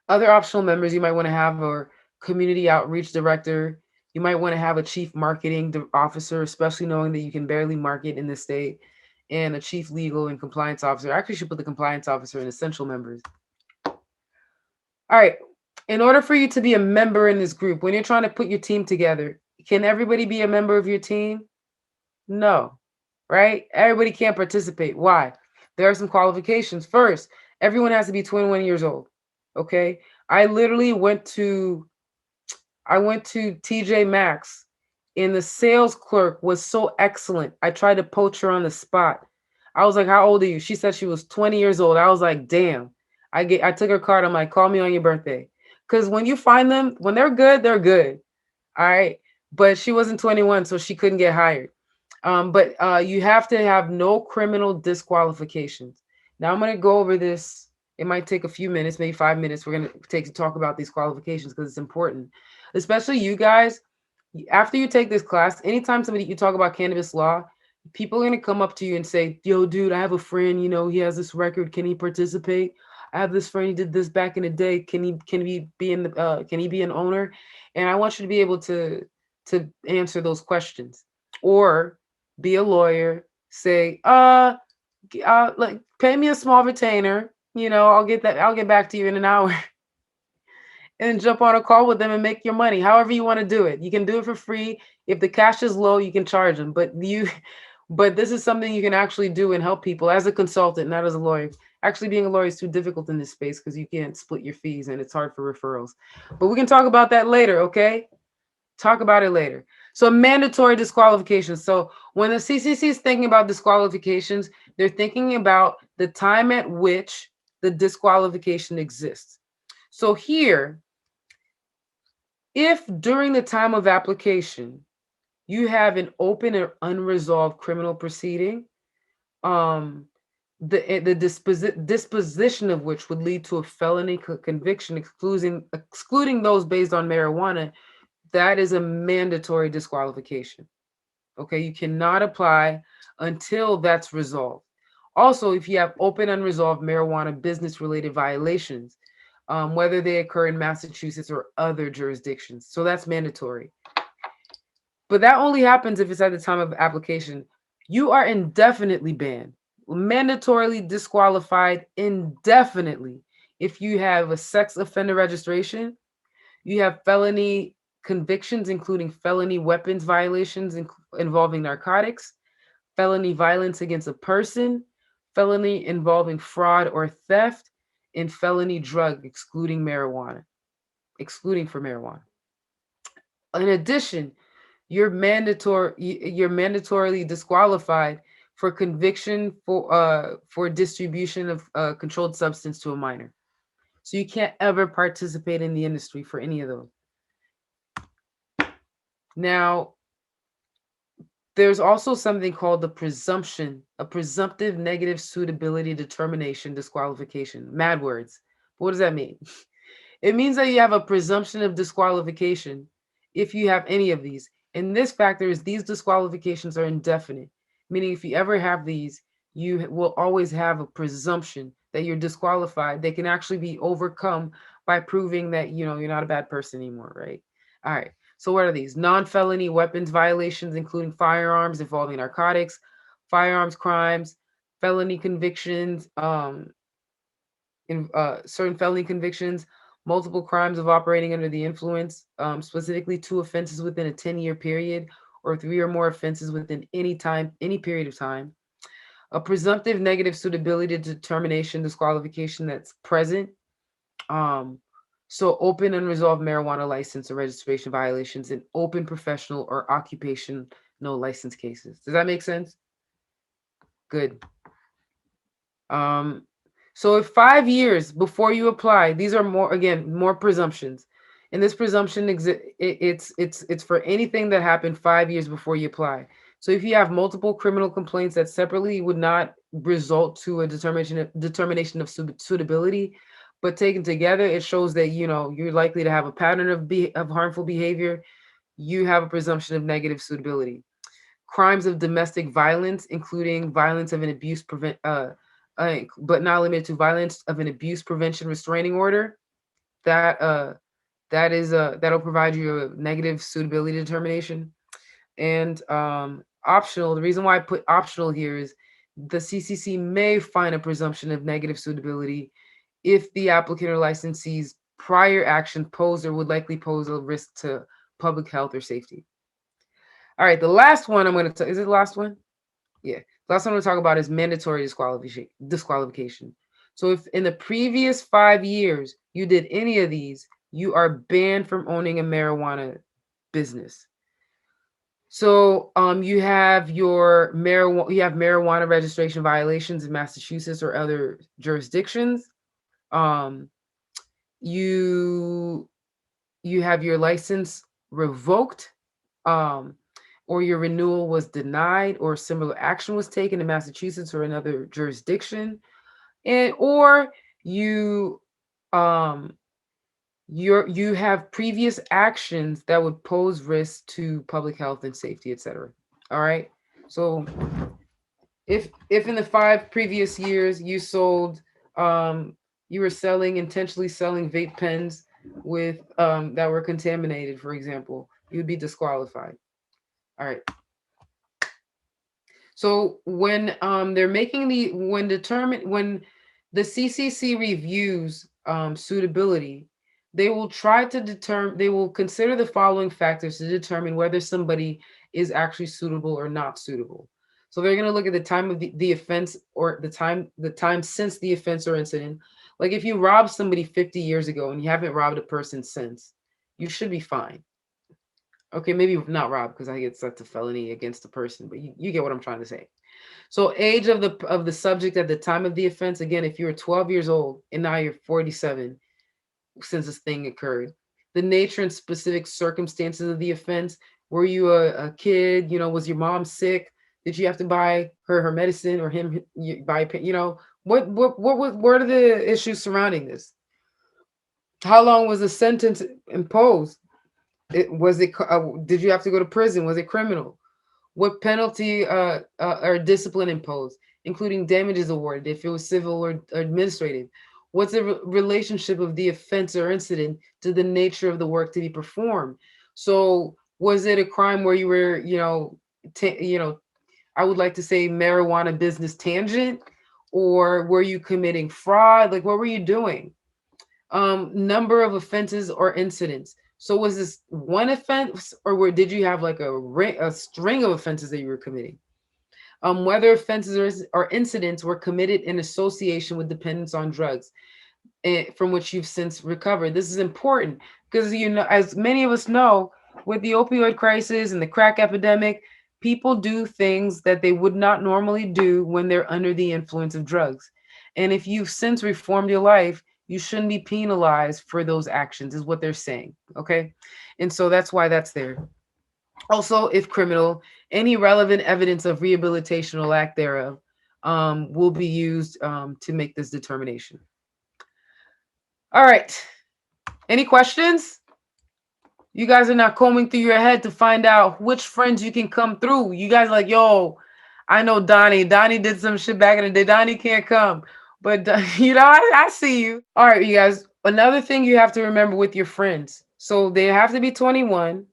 Other optional members you might want to have are community outreach director. You might want to have a chief marketing officer, especially knowing that you can barely market in this state, and a chief legal and compliance officer. I actually should put the compliance officer in essential members. All right. In order for you to be a member in this group, when you're trying to put your team together, can everybody be a member of your team? No, right? Everybody can't participate. Why? There are some qualifications. First, everyone has to be 21 years old. Okay. I literally went to TJ Maxx and the sales clerk was so excellent. I tried to poach her on the spot. I was like, "How old are you?" She said she was 20 years old. I was like, "Damn." I took her card. I'm like, "Call me on your birthday." Because when you find them, when they're good, they're good. All right. But she wasn't 21, so she couldn't get hired. But you have to have no criminal disqualifications. Now I'm going to go over this. It might take a few minutes, maybe 5 minutes. We're going to take to talk about these qualifications because it's important, especially you guys. After you take this class, anytime you talk about cannabis law, people are going to come up to you and say, "Yo, dude, I have a friend. He has this record. Can he participate? I have this friend. He did this back in the day. Can he be an owner?" And I want you to be able to answer those questions, or be a lawyer. Say, like, pay me a small retainer. I'll get that. I'll get back to you in an hour. And jump on a call with them and make your money. However you want to do it. You can do it for free. If the cash is low, you can charge them. But this is something you can actually do and help people as a consultant, not as a lawyer. Actually, being a lawyer is too difficult in this space because you can't split your fees and it's hard for referrals. But we can talk about that later, okay? Talk about it later. So mandatory disqualifications. So when the CCC is thinking about disqualifications, they're thinking about the time at which the disqualification exists. So here, if during the time of application, you have an open or unresolved criminal proceeding, the disposition of which would lead to a felony conviction, excluding those based on marijuana, that is a mandatory disqualification. Okay, you cannot apply until that's resolved. Also, if you have open unresolved marijuana business-related violations, whether they occur in Massachusetts or other jurisdictions, so that's mandatory. But that only happens if it's at the time of application. You are indefinitely banned, mandatorily disqualified indefinitely if you have a sex offender registration, you have felony convictions, including felony weapons violations involving narcotics, felony violence against a person, felony involving fraud or theft, and felony drug excluding for marijuana. In addition, you're mandatorily disqualified for conviction for distribution of controlled substance to a minor. So you can't ever participate in the industry for any of those. Now, there's also something called a presumptive negative suitability determination disqualification. Mad words. What does that mean? It means that you have a presumption of disqualification if you have any of these. And this factor is these disqualifications are indefinite, meaning if you ever have these, you will always have a presumption that you're disqualified. They can actually be overcome by proving that, you're not a bad person anymore, right? All right. So what are these? Non-felony weapons violations, including firearms involving narcotics, firearms crimes, felony convictions, certain felony convictions, multiple crimes of operating under the influence, specifically 2 offenses within a 10-year period, or 3 or more offenses within any period of time. a presumptive negative suitability determination disqualification that's present. Um, so open unresolved marijuana license or registration violations in open professional or occupational license cases. Does that make sense? Good. Um, so if 5 years before you apply, these are more presumptions. And this presumption it's for anything that happened 5 years before you apply. So if you have multiple criminal complaints that separately would not result to a determination of suitability, but taken together, it shows that you're likely to have a pattern of harmful behavior. You have a presumption of negative suitability. Crimes of domestic violence, including violence of an abuse but not limited to violence of an abuse prevention restraining order, that that'll provide you a negative suitability determination. And optional. The reason why I put optional here is the CCC may find a presumption of negative suitability if the applicant or licensee's prior action posed or would likely pose a risk to public health or safety. All right, the last one I'm going to is it the last one? Yeah. The last one we'll talk about is mandatory disqualification. So if in the previous 5 years you did any of these, you are banned from owning a marijuana business. So you have marijuana registration violations in Massachusetts or other jurisdictions. Um, you have your license revoked, or your renewal was denied, or similar action was taken in Massachusetts or another jurisdiction, or you you have previous actions that would pose risk to public health and safety, etc. All right. So if in the 5 previous years you were intentionally selling vape pens with that were contaminated, for example, you'd be disqualified. All right. So when they're making when the CCC reviews suitability, they will consider the following factors to determine whether somebody is actually suitable or not suitable. So they're going to look at the time of the offense, or the time since the offense or incident. Like if you robbed somebody 50 years ago and you haven't robbed a person since, you should be fine. Okay, maybe not rob, because I get such a felony against a person, but you get what I'm trying to say. So age of the subject at the time of the offense, again, if you were 12 years old and now you're 47 since this thing occurred. The nature and specific circumstances of the offense. Were you a kid? Was your mom sick? Did you have to buy her medicine, or him buy? What are the issues surrounding this? How long was the sentence imposed? Did you have to go to prison? Was it criminal? What penalty or discipline imposed, including damages awarded, if it was civil or administrative? What's the relationship of the offense or incident to the nature of the work to be performed? So was it a crime where you were, I would like to say marijuana business tangent, or were you committing fraud? Like, what were you doing? Number of offenses or incidents. So was this one offense, or did you have like a string of offenses that you were committing? Whether offenses or incidents were committed in association with dependence on drugs, from which you've since recovered. This is important because, as many of us know, with the opioid crisis and the crack epidemic, people do things that they would not normally do when they're under the influence of drugs. And if you've since reformed your life, you shouldn't be penalized for those actions, is what they're saying. Okay. And so that's why that's there. Also, if criminal, any relevant evidence of rehabilitation or lack thereof will be used to make this determination. All right. Any questions? You guys are not combing through your head to find out which friends you can come through. You guys are like, yo, I know Donnie. Donnie did some shit back in the day. Donnie can't come. But, I see you. All right, you guys. Another thing you have to remember with your friends. So they have to be 21.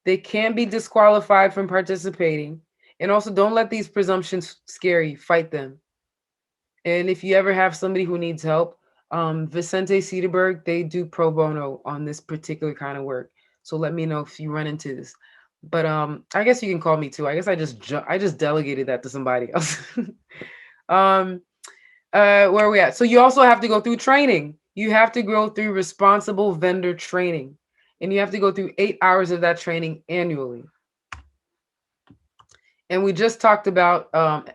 They can't be disqualified from participating. And also, don't let these presumptions scare you. Fight them. And if you ever have somebody who needs help, Vicente Cedarberg, they do pro bono on this particular kind of work. So let me know if you run into this. But I guess you can call me too. I guess I just delegated that to somebody else. Where are we at? So you also have to go through training. You have to go through responsible vendor training, and you have to go through 8 hours of that training annually. And we just talked about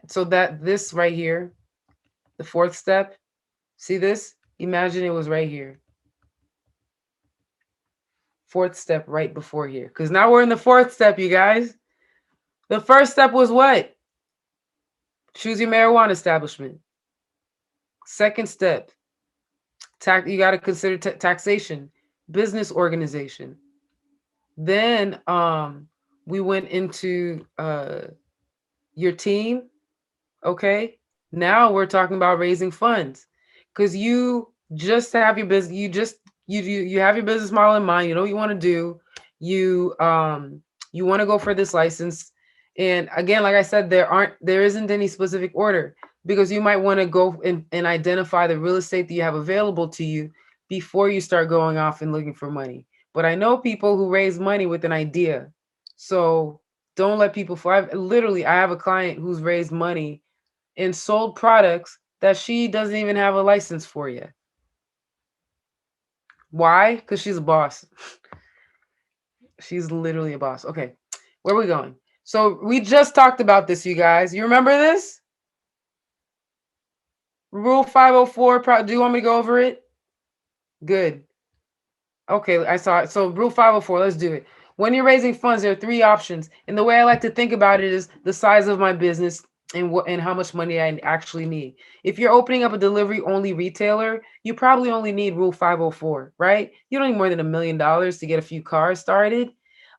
so that this right here, the fourth step, see this? Imagine it was right here. Fourth step right before here. Because now we're in the fourth step, you guys. The first step was what? Choose your marijuana establishment. Second step, you got to consider taxation, business organization. Then we went into your team. Okay. Now we're talking about raising funds, because you just have your business. You have your business model in mind. You know what you want to do. You want to go for this license. And again, like I said, there isn't any specific order, because you might want to go and identify the real estate that you have available to you before you start going off and looking for money. But I know people who raise money with an idea. So don't let people fly. I have a client who's raised money and sold products that she doesn't even have a license for yet. Why? Because she's a boss. She's literally a boss. Okay, where are we going? So we just talked about this, you guys. You remember this? Rule 504. Do you want me to go over it? Good. Okay, I saw it. So rule 504, let's do it. When you're raising funds, there are 3 options. And the way I like to think about it is the size of my business and how much money I actually need. If you're opening up a delivery only retailer, you probably only need rule 504, right? You don't need more than $1 million to get a few cars started,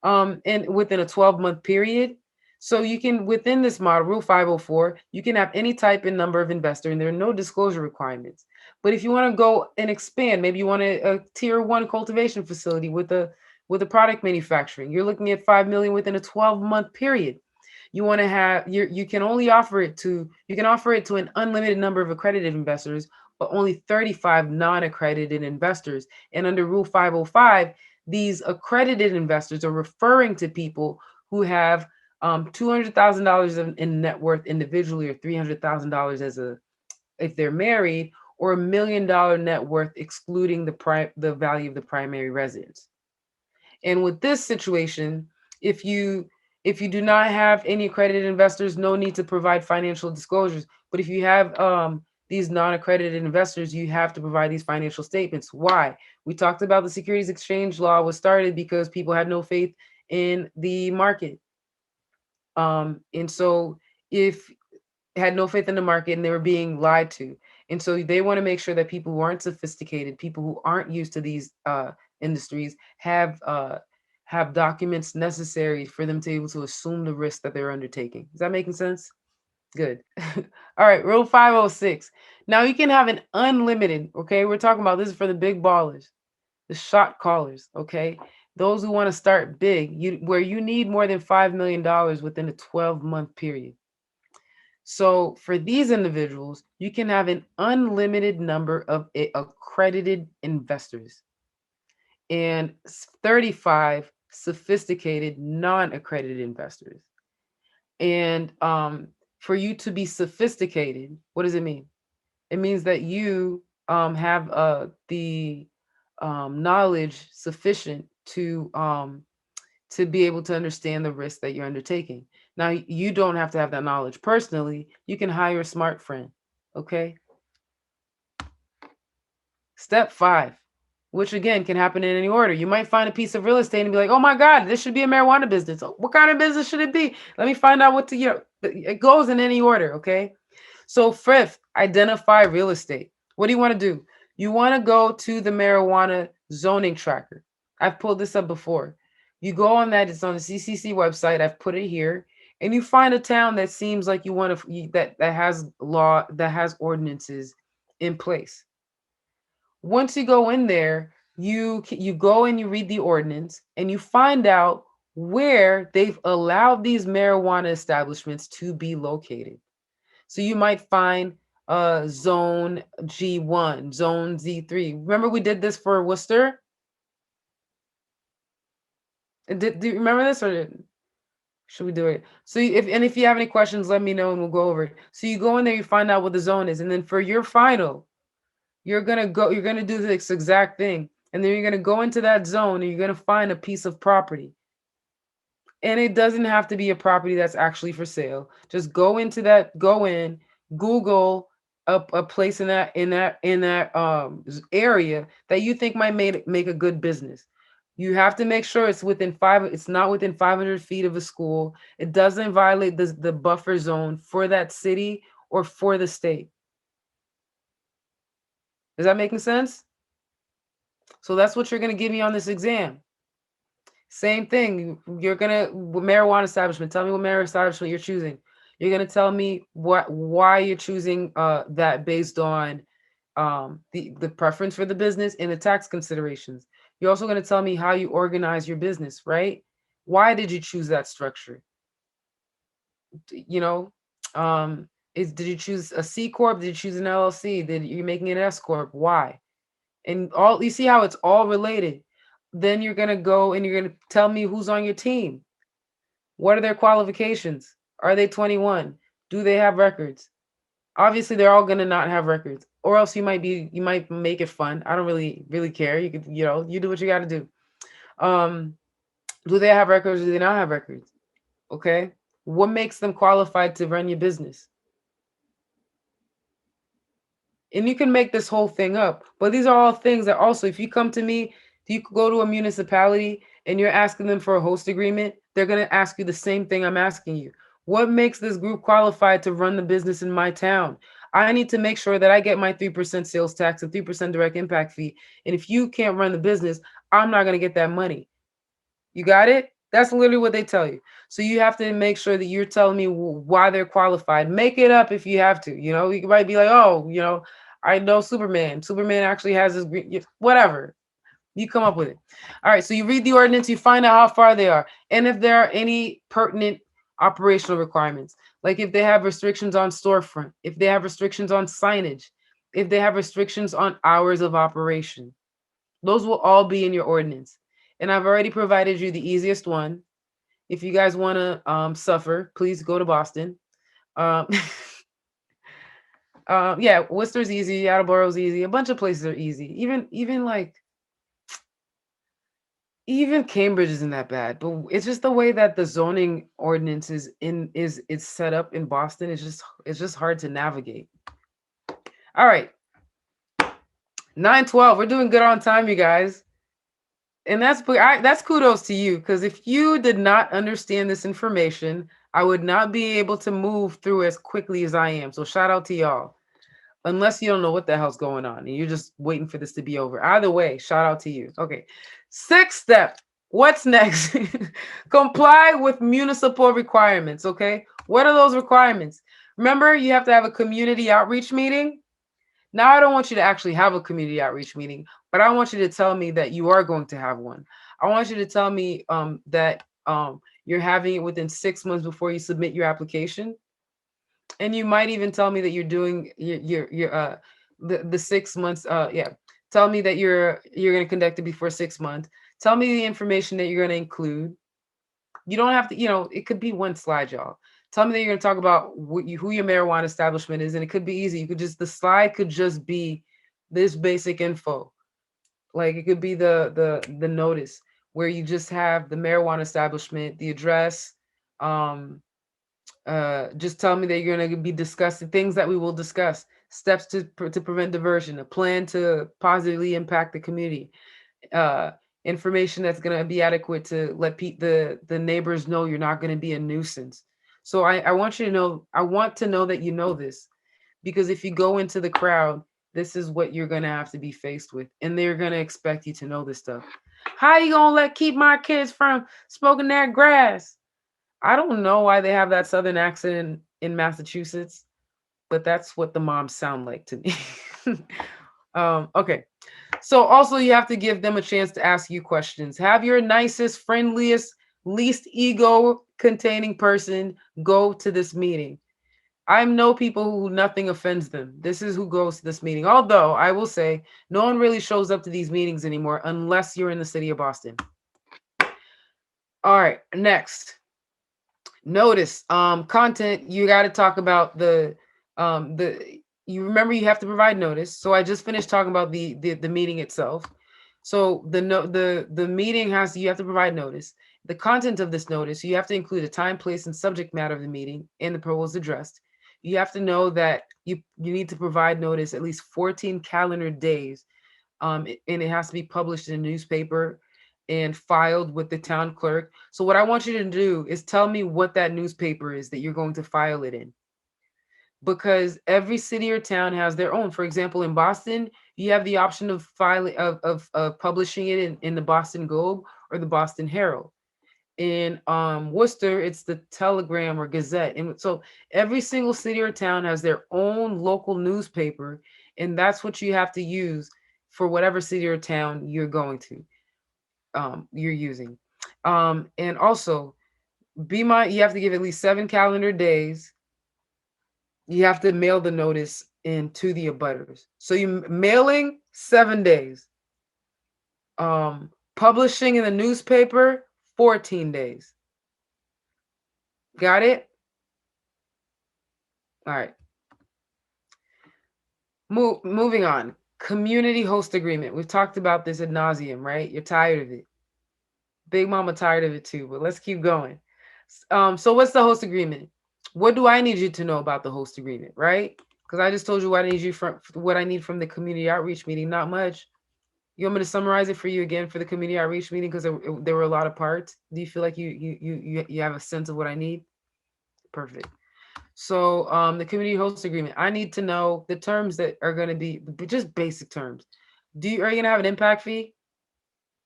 and within a 12-month period. So you can, within this model, rule 504, you can have any type and number of investor, and there are no disclosure requirements. But if you want to go and expand, maybe you want a tier 1 cultivation facility with a product manufacturing, you're looking at 5 million within a 12-month period. You want to have you can offer it to an unlimited number of accredited investors, but only 35 non-accredited investors. And under rule 505, these accredited investors are referring to people who have $200,000 in net worth individually, or $300,000 if they're married, or $1 million net worth excluding the value of the primary residence. And with this situation, if you do not have any accredited investors, no need to provide financial disclosures. But if you have these non-accredited investors, you have to provide these financial statements. Why? We talked about the Securities Exchange law was started because people had no faith in the market. And so if had no faith in the market and they were being lied to. And so they want to make sure that people who aren't sophisticated, people who aren't used to these industries, have documents necessary for them to be able to assume the risk that they're undertaking. Is that making sense? Good. All right, rule 506. Now you can have an unlimited, okay? We're talking about this is for the big ballers, the shot callers, okay? Those who want to start big, where you need more than $5 million within a 12-month period. So for these individuals, you can have an unlimited number of accredited investors and 35 sophisticated non-accredited investors. And for you to be sophisticated, what does it mean? It means that you have the knowledge sufficient to be able to understand the risk that you're undertaking. Now, you don't have to have that knowledge personally. You can hire a smart friend, okay? Step 5, which again can happen in any order. You might find a piece of real estate and be like, oh my God, this should be a marijuana business. What kind of business should it be? Let me find out what to, it goes in any order, okay? So 5th, identify real estate. What do you want to do? You want to go to the marijuana zoning tracker. I've pulled this up before. You go on that, it's on the CCC website. I've put it here, and you find a town that seems like you want to that has law, that has ordinances in place. Once you go in there, you go and you read the ordinance, and you find out where they've allowed these marijuana establishments to be located. So you might find zone G1, zone Z3. Remember we did this for Worcester? Do you remember this or Should we do it? So if you have any questions, let me know and we'll go over it. So you go in there, you find out what the zone is, and then for your final, you're gonna do this exact thing, and then you're gonna go into that zone and you're gonna find a piece of property. And it doesn't have to be a property that's actually for sale. Just go into that, go in, Google a place in that area that you think might make a good business. You have to make sure it's not within 500 feet of a school. It doesn't violate the buffer zone for that city or for the state. Is that making sense? So that's what you're going to give me on this exam. Same thing. You're gonna marijuana establishment. Tell me what marijuana establishment you're choosing. You're gonna tell me why you're choosing that based on the preference for the business and the tax considerations. You're also gonna tell me how you organize your business, right? Why did you choose that structure? You know, did you choose a C corp? Did you choose an LLC? Did you making an S corp? Why? And all you see how it's all related. Then you're gonna go and you're gonna tell me who's on your team. What are their qualifications? Are they 21? Do they have records? Obviously, they're all gonna not have records, or else you might make it fun. I don't really care. You could you do what you got to do. Um, do they have records? Or do they not have records? Okay, what makes them qualified to run your business? And you can make this whole thing up, but these are all things that also, if you come to me, you could go to a municipality and you're asking them for a host agreement, they're going to ask you the same thing I'm asking you. What makes this group qualified to run the business in my town? I need to make sure that I get my 3% sales tax and 3% direct impact fee. And if you can't run the business, I'm not going to get that money. You got it? That's literally what they tell you. So you have to make sure that you're telling me why they're qualified. Make it up if you have to. You might be like, oh, I know Superman. Superman actually has this green, whatever. You come up with it. All right. So you read the ordinance, you find out how far they are, and if there are any pertinent operational requirements, like if they have restrictions on storefront, if they have restrictions on signage, if they have restrictions on hours of operation. Those will all be in your ordinance. And I've already provided you the easiest one. If you guys want to suffer, please go to Boston. Um, yeah, Worcester's easy, Attleboro's easy. A bunch of places are easy. Even Cambridge isn't that bad, but it's just the way that the zoning ordinance is it's set up in Boston. It's just hard to navigate. All right, 9:12. We're doing good on time, you guys. And that's kudos to you, because if you did not understand this information, I would not be able to move through as quickly as I am. So shout out to y'all. Unless you don't know what the hell's going on and you're just waiting for this to be over. Either way, shout out to you. Okay. 6th step. What's next? Comply with municipal requirements. Okay. What are those requirements? Remember, you have to have a community outreach meeting. Now, I don't want you to actually have a community outreach meeting, but I want you to tell me that you are going to have one. I want you to tell me that you're having it within 6 months before you submit your application. And you might even tell me that you're doing your the 6 months. Yeah. Tell me that you're going to conduct it before 6 months. Tell me the information that you're going to include. You don't have to, it could be one slide, y'all. Tell me that you're going to talk about who your marijuana establishment is, and it could be easy. The slide could just be this basic info. Like it could be the notice where you just have the marijuana establishment, the address. Just tell me that you're going to be discussing things that we will discuss, steps to prevent diversion, a plan to positively impact the community, information that's going to be adequate to let the neighbors know you're not going to be a nuisance. So I want you to know, I want to know that you know this, because if you go into the crowd, this is what you're going to have to be faced with, and they're going to expect you to know this stuff. How you going to keep my kids from smoking that grass? I don't know why they have that southern accent in Massachusetts, but that's what the moms sound like to me. Okay. So also you have to give them a chance to ask you questions. Have your nicest, friendliest, least ego containing person go to this meeting. I know people who nothing offends them. This is who goes to this meeting. Although I will say no one really shows up to these meetings anymore unless you're in the city of Boston. All right, next. Notice, content, you got to talk about the you remember you have to provide notice. So I just finished talking about the meeting itself. So the meeting you have to provide notice. The content of this notice, you have to include the time, place, and subject matter of the meeting and the proposed addressed. You have to know that you need to provide notice at least 14 calendar days, and it has to be published in a newspaper and filed with the town clerk. So what I want you to do is tell me what that newspaper is that you're going to file it in, because every city or town has their own. For example, in Boston, you have the option of filing of publishing it in the Boston Globe or the Boston Herald. In Worcester, it's the Telegram or Gazette. And so every single city or town has their own local newspaper, and that's what you have to use for whatever city or town you're using. And also, you have to give at least 7 calendar days. You have to mail the notice in to the abutters. So you mailing 7 days. Publishing in the newspaper 14 days. Got it? All right. Moving on. Community host agreement. We've talked about this ad nauseum, right? You're tired of it. Big Mama tired of it too, but let's keep going. So what's the host agreement? What do I need you to know about the host agreement, right? Because I just told you what I need from the community outreach meeting. Not much. You want me to summarize it for you again for the community outreach meeting, because there were a lot of parts. Do you feel like you have a sense of what I need? Perfect. So the community host agreement, I need to know the terms that are going to be just basic terms. Are you going to have an impact fee?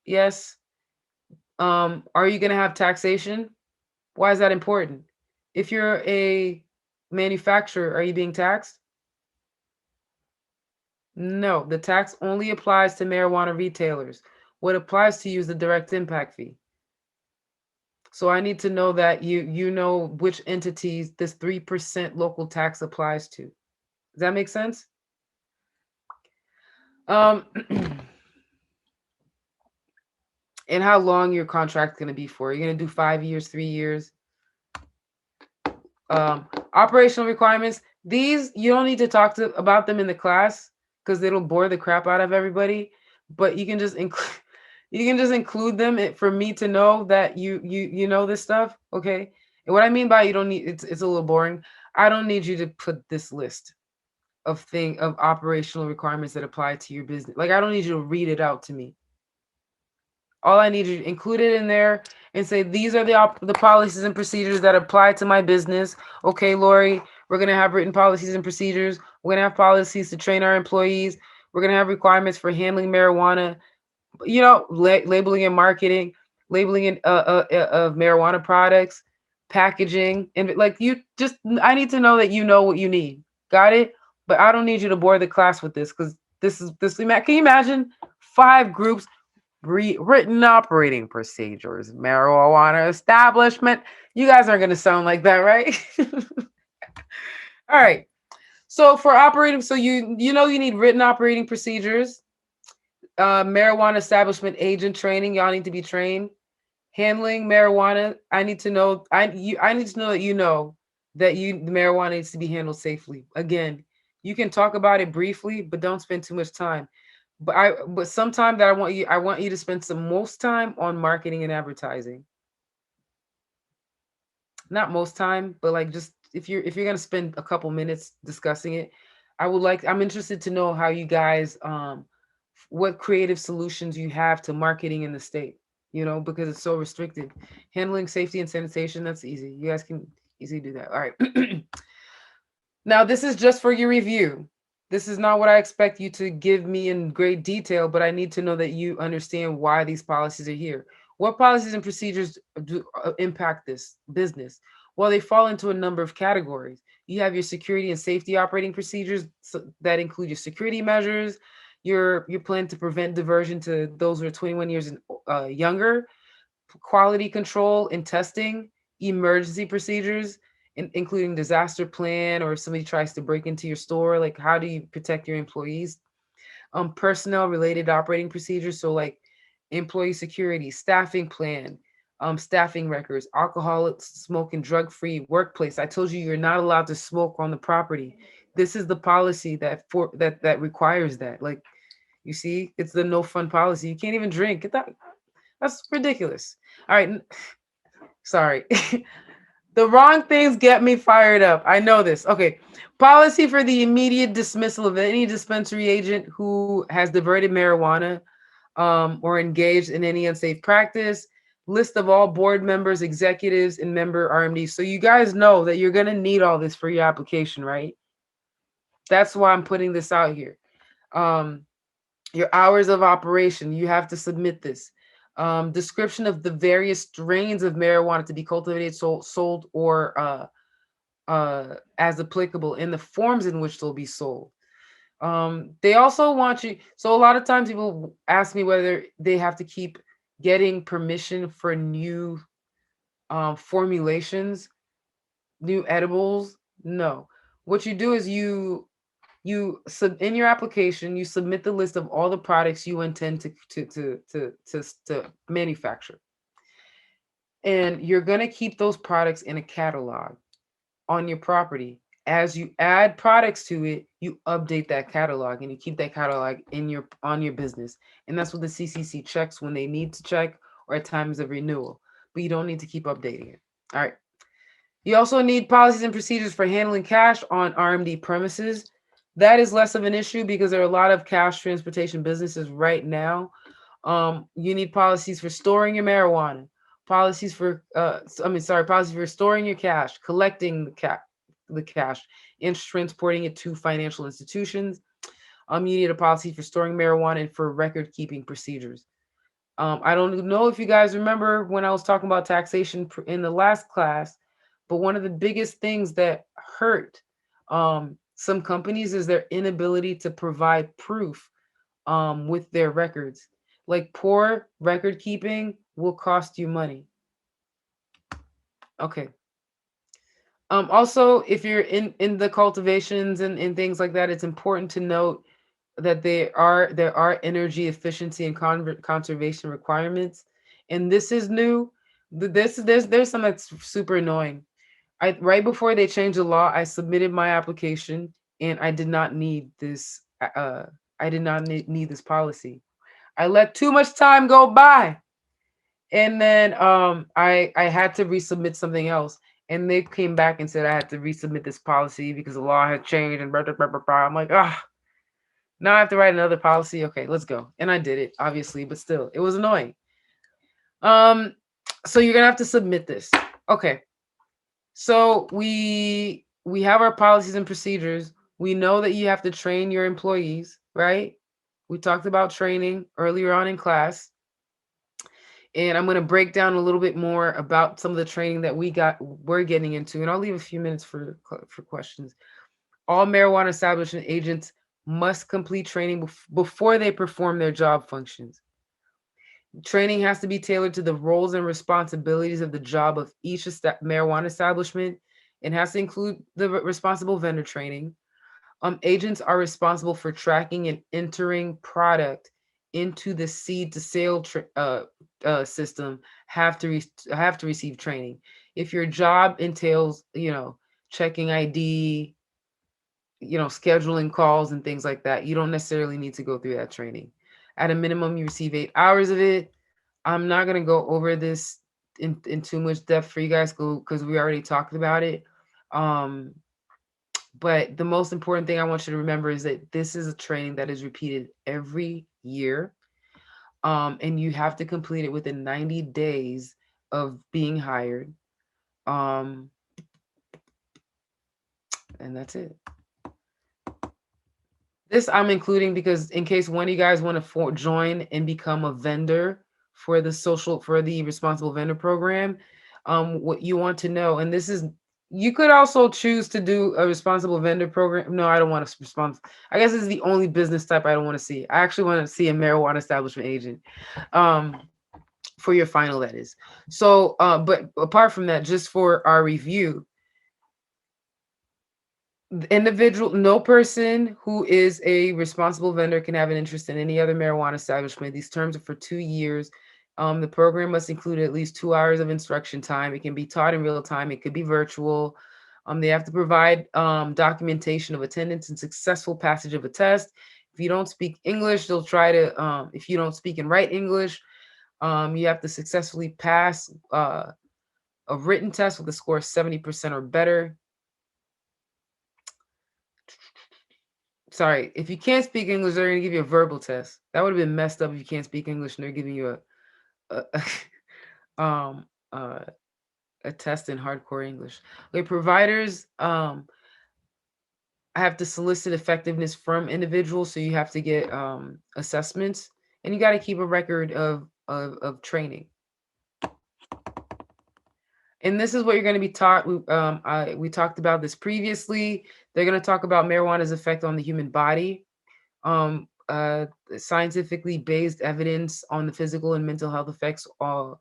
Yes. Are you going to have taxation? Why is that important? If you're a manufacturer, are you being taxed? No, the tax only applies to marijuana retailers. What applies to you is the direct impact fee. So I need to know that you know which entities this 3% local tax applies to. Does that make sense? Um, and how long your contract's going to be for. You're going to do 5 years, 3 years. Operational requirements. These, you don't need to talk about them in the class because it'll bore the crap out of everybody. But you can just include them for me to know that you know this stuff. Okay. And what I mean by you don't need, it's a little boring. I don't need you to put this list of operational requirements that apply to your business. Like, I don't need you to read it out to me. All I need you to include it in there and say, these are the policies and procedures that apply to my business. Okay, Laury, we're going to have written policies and procedures. We're going to have policies to train our employees. We're going to have requirements for handling marijuana, labeling and marketing, labeling of marijuana products, packaging. And I need to know that you know what you need. Got it? But I don't need you to bore the class with this, because can you imagine 5 groups? Written operating procedures, marijuana establishment. You guys aren't going to sound like that, right? All right. So for operating, so you need written operating procedures. Marijuana establishment agent training. Y'all need to be trained. Handling marijuana. I need to know. I need to know that the marijuana needs to be handled safely. Again, you can talk about it briefly, but don't spend too much time. But sometime that I want you to spend some most time on marketing and advertising. Not most time, but like, just if you're going to spend a couple minutes discussing it, I'm interested to know how you guys what creative solutions you have to marketing in the state, because it's so restricted. Handling safety and sanitation, that's easy. You guys can easily do that. All right. Now, this is just for your review. This is not what I expect you to give me in great detail, but I need to know that you understand why these policies are here. What policies and procedures do impact this business? Well, they fall into a number of categories. You have your security and safety operating procedures that include your security measures, your plan to prevent diversion to those who are 21 years and younger, quality control and testing, emergency procedures, including disaster plan, or if somebody tries to break into your store, like how do you protect your employees? Personnel related operating procedures, so like employee security, staffing plan, staffing records, alcoholic, smoking, drug-free workplace. I told you you're not allowed to smoke on the property. This is the policy that requires that. Like, you see, it's the no fun policy. You can't even drink. Get that? That's ridiculous. All right, sorry. The wrong things get me fired up. I know this. Okay. Policy for the immediate dismissal of any dispensary agent who has diverted marijuana or engaged in any unsafe practice. List of all board members, executives, and member RMDs. So you guys know that you're going to need all this for your application, right? That's why I'm putting this out here. Your hours of operation, you have to submit this. Description of the various strains of marijuana to be cultivated, sold or as applicable in the forms in which they'll be sold. They also want you. So a lot of times people ask me whether they have to keep getting permission for new formulations, new edibles. No, what you do is in your application you submit the list of all the products you intend to manufacture, and you're going to keep those products in a catalog on your property. As you add products to it, you update that catalog and you keep that catalog on your business. And that's what the CCC checks when they need to check or at times of renewal. But you don't need to keep updating it. All right. You also need policies and procedures for handling cash on RMD premises. That is less of an issue because there are a lot of cash transportation businesses right now. You need policies for storing your marijuana, policies for policies for storing your cash, collecting the cash, and transporting it to financial institutions. You need a policy for storing marijuana and for record keeping procedures. I don't know if you guys remember when I was talking about taxation in the last class, but one of the biggest things that hurt some companies is their inability to provide proof with their records. Like, poor record keeping will cost you money. Okay. Also, if you're in the cultivations and things like that, it's important to note that there are energy efficiency and conservation requirements, and this is new. There's some that's super annoying. Right before they changed the law, I submitted my application, and I did not need this. I did not need this policy. I let too much time go by, and then I had to resubmit something else, and they came back and said I had to resubmit this policy because the law had changed and blah, blah, blah, blah, blah. I'm like, now I have to write another policy. Okay, let's go. And I did it, obviously, but still, it was annoying. So you're gonna have to submit this. Okay. So we have our policies and procedures. We know that you have to train your employees, right? We talked about training earlier on in class. And I'm going to break down a little bit more about some of the training that we're getting into. And I'll leave a few minutes for questions. All marijuana establishment agents must complete training before they perform their job functions. Training has to be tailored to the roles and responsibilities of the job of each marijuana establishment and has to include the responsible vendor training. Agents are responsible for tracking and entering product into the seed to sale system. Have to receive training. If your job entails, checking ID, scheduling calls and things like that, you don't necessarily need to go through that training. At a minimum, you receive 8 hours of it. I'm not going to go over this in too much depth for you guys because we already talked about it. But the most important thing I want you to remember is that this is a training that is repeated every year. And you have to complete it within 90 days of being hired. And that's it. This I'm including because in case one of you guys want to join and become a vendor for the responsible vendor program, what you want to know, and this is, you could also choose to do a responsible vendor program. No, I don't want to respond. I guess this is the only business type I don't want to see. I actually want to see a marijuana establishment agent for your final, that is. So, but apart from that, just for our review, no person who is a responsible vendor can have an interest in any other marijuana establishment. These terms are for 2 years. The program must include at least 2 hours of instruction time. It can be taught in real time. It could be virtual. They have to provide documentation of attendance and successful passage of a test. If you don't speak English, they'll try to, if you don't speak and write English, you have to successfully pass a written test with a score of 70% or better. Sorry, if you can't speak English, they're going to give you a verbal test. That would have been messed up if you can't speak English and they're giving you a um, uh, a test in hardcore English. Okay, providers have to solicit effectiveness from individuals, so you have to get assessments, and you got to keep a record of training. And this is what you're going to be taught. We talked about this previously. They're going to talk about marijuana's effect on the human body, um, uh, scientifically based evidence on the physical and mental health effects, all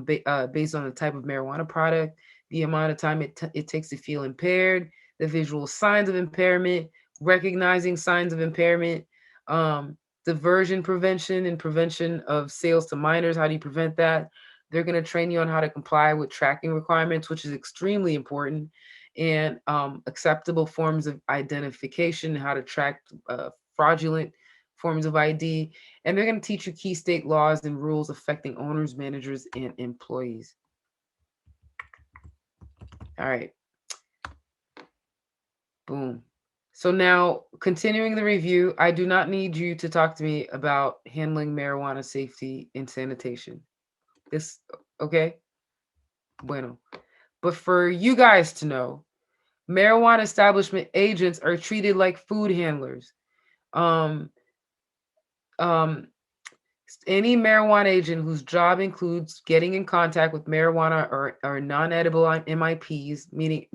based on the type of marijuana product, the amount of time it takes to feel impaired, the visual signs of impairment, recognizing signs of impairment, um, diversion prevention and prevention of sales to minors. How do you prevent that? They're going to train you on how to comply with tracking requirements, which is extremely important, and acceptable forms of identification, how to track fraudulent forms of ID. And they're going to teach you key state laws and rules affecting owners, managers, and employees. All right. Boom. So now, continuing the review, I do not need you to talk to me about handling marijuana safety and sanitation. This, okay? Bueno. But for you guys to know, marijuana establishment agents are treated like food handlers. Um, um, any marijuana agent whose job includes getting in contact with marijuana or non-edible MIPs, meaning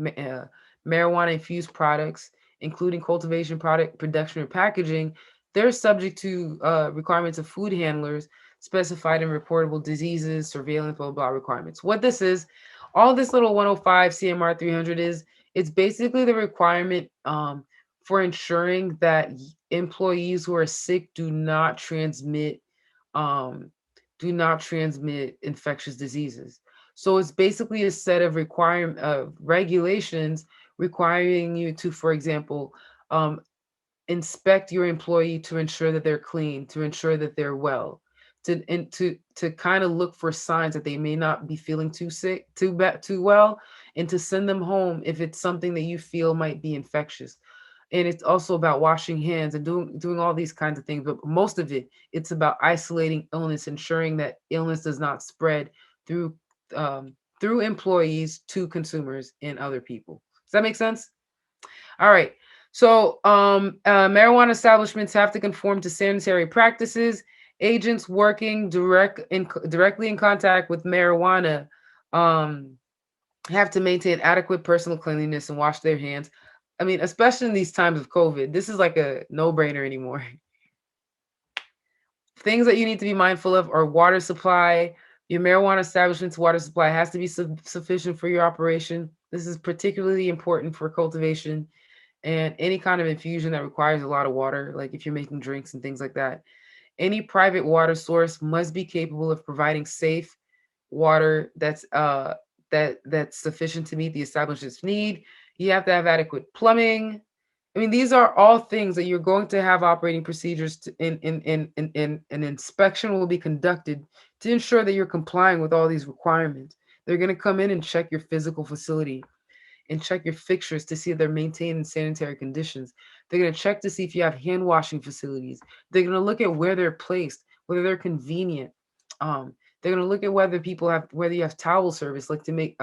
marijuana infused products, including cultivation, product production, or packaging, they're subject to requirements of food handlers specified in reportable diseases, surveillance, blah, blah, requirements. What this is, all this little 105 CMR 300 is, it's basically the requirement for ensuring that employees who are sick um, do not transmit infectious diseases. So it's basically a set of regulations requiring you to, for example, inspect your employee to ensure that they're clean, to ensure that they're well, to kind of look for signs that they may not be feeling too sick, too well, and to send them home if it's something that you feel might be infectious. And it's also about washing hands and doing all these kinds of things, but most of it, it's about isolating illness, ensuring that illness does not spread through um, through employees to consumers and other people. Does that make sense? All right. So marijuana establishments have to conform to sanitary practices. Agents working directly in contact with marijuana um, have to maintain adequate personal cleanliness and wash their hands. I mean, especially in these times of COVID, this is like a no-brainer anymore. Things that you need to be mindful of are water supply. Your marijuana establishment's water supply has to be sufficient for your operation. This is particularly important for cultivation and any kind of infusion that requires a lot of water, like if you're making drinks and things like that. Any private water source must be capable of providing safe water that's sufficient to meet the establishment's need. You have to have adequate plumbing. I mean, these are all things that you're going to have operating procedures in an inspection will be conducted to ensure that you're complying with all these requirements. They're going to come in and check your physical facility and check your fixtures to see if they're maintained in sanitary conditions. They're going to check to see if you have hand washing facilities. They're going to look at where they're placed, whether they're convenient. They're going to look at whether you have towel service, like to make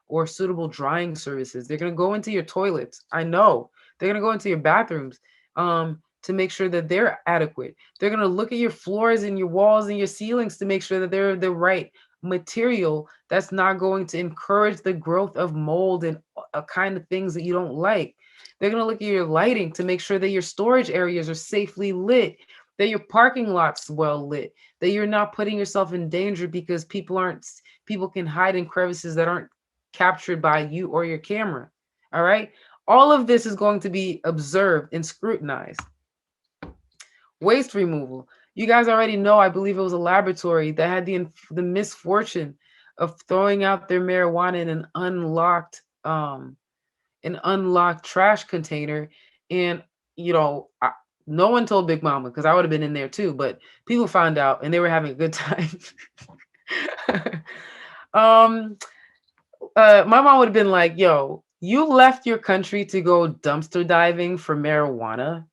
or suitable drying services. They're going to go into your toilets. I know they're going to go into your bathrooms to make sure that they're adequate. They're going to look at your floors and your walls and your ceilings to make sure that they're the right material that's not going to encourage the growth of mold and a kind of things that you don't like. They're going to look at your lighting to make sure that your storage areas are safely lit, that your parking lot's well lit, that you're not putting yourself in danger because people can hide in crevices that aren't captured by you or your camera. All right? All of this is going to be observed and scrutinized. Waste removal. You guys already know, I believe it was a laboratory that had the misfortune of throwing out their marijuana in an unlocked trash container. And you know, no one told Big Mama, because I would have been in there too, but people found out and they were having a good time. um my mom would have been like, yo, you left your country to go dumpster diving for marijuana.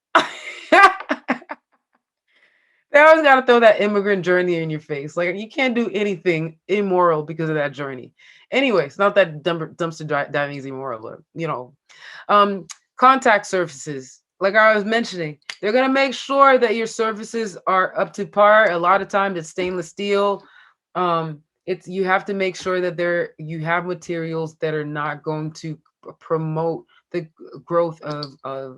They always got to throw that immigrant journey in your face. Like, you can't do anything immoral because of that journey. Anyways, not that dumpster diving is immoral, but um, contact surfaces. Like I was mentioning, they're gonna make sure that your surfaces are up to par. A lot of times, it's stainless steel. It's you have to make sure that you have materials that are not going to promote the growth of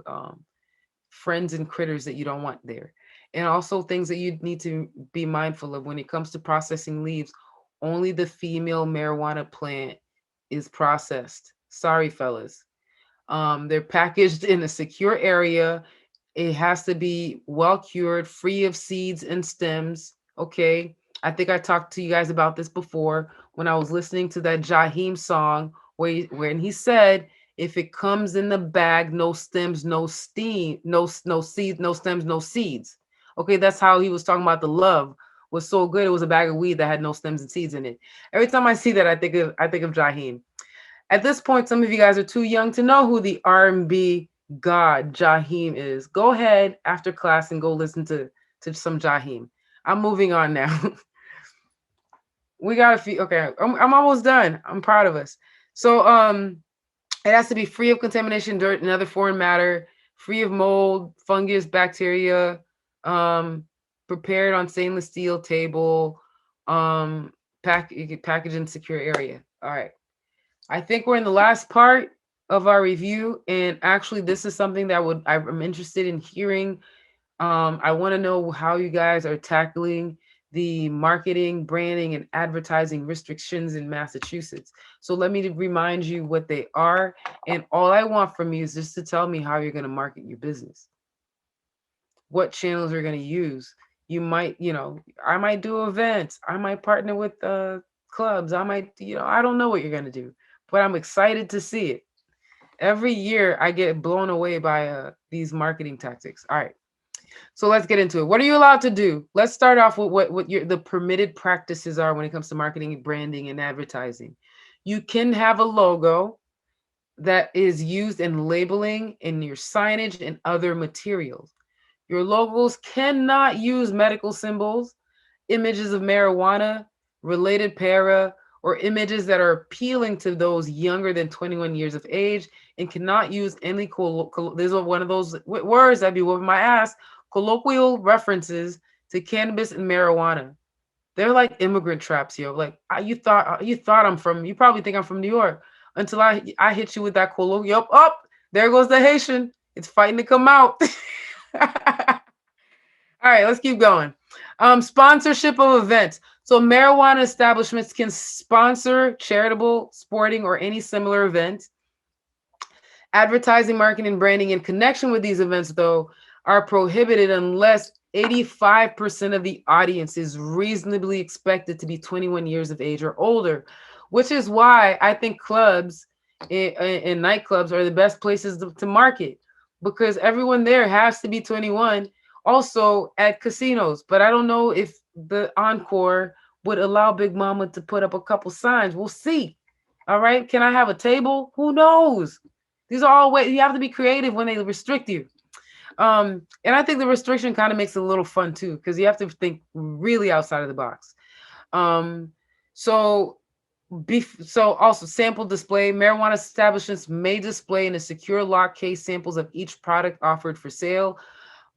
friends and critters that you don't want there. And also things that you need to be mindful of when it comes to processing leaves. Only the female marijuana plant is processed. Sorry, fellas. They're packaged in a secure area. It has to be well cured, free of seeds and stems. Okay. I think I talked to you guys about this before when I was listening to that Jaheim song when he said, if it comes in the bag, no stems, no steam, no seeds, no stems, no seeds. Okay, that's how he was talking about the love was so good. It was a bag of weed that had no stems and seeds in it. Every time I see that, I think of Jaheim. At this point, some of you guys are too young to know who the R&B god Jaheim is. Go ahead after class and go listen to some Jaheim. I'm moving on now. We got a few. Okay, I'm almost done. I'm proud of us. So it has to be free of contamination, dirt, and other foreign matter, free of mold, fungus, bacteria, um, prepared on stainless steel table, package in secure area. All right. I think we're in the last part of our review, and actually, this is something that I'm interested in hearing. I want to know how you guys are tackling the marketing, branding, and advertising restrictions in Massachusetts. So let me remind you what they are, and all I want from you is just to tell me how you're going to market your business, what channels you're going to use. You might, I might do events. I might partner with clubs. I might, I don't know what you're going to do, but I'm excited to see it. Every year I get blown away by these marketing tactics. All right. So let's get into it. What are you allowed to do? Let's start off with what the permitted practices are when it comes to marketing, branding, and advertising. You can have a logo that is used in labeling, in your signage, and other materials. Your logos cannot use medical symbols, images of marijuana, related para, or images that are appealing to those younger than 21 years of age, and cannot use any there's one of those words that'd be whooping my ass, colloquial references to cannabis and marijuana. They're like immigrant traps, yo. Like you thought you probably think I'm from New York until I hit you with that colloquial. Up, there goes the Haitian. It's fighting to come out. All right, let's keep going. Sponsorship of events. So marijuana establishments can sponsor charitable, sporting, or any similar event. Advertising, marketing, and branding in connection with these events, though, are prohibited unless 85% of the audience is reasonably expected to be 21 years of age or older, which is why I think clubs and nightclubs are the best places to market, because everyone there has to be 21. Also at casinos, but I don't know if the Encore would allow Big Mama to put up a couple signs. We'll see. All right. Can I have a table? Who knows? These are all ways you have to be creative when they restrict you. And I think the restriction kind of makes it a little fun too, because you have to think really outside of the box. Um, so also sample display. Marijuana establishments may display in a secure lock case samples of each product offered for sale.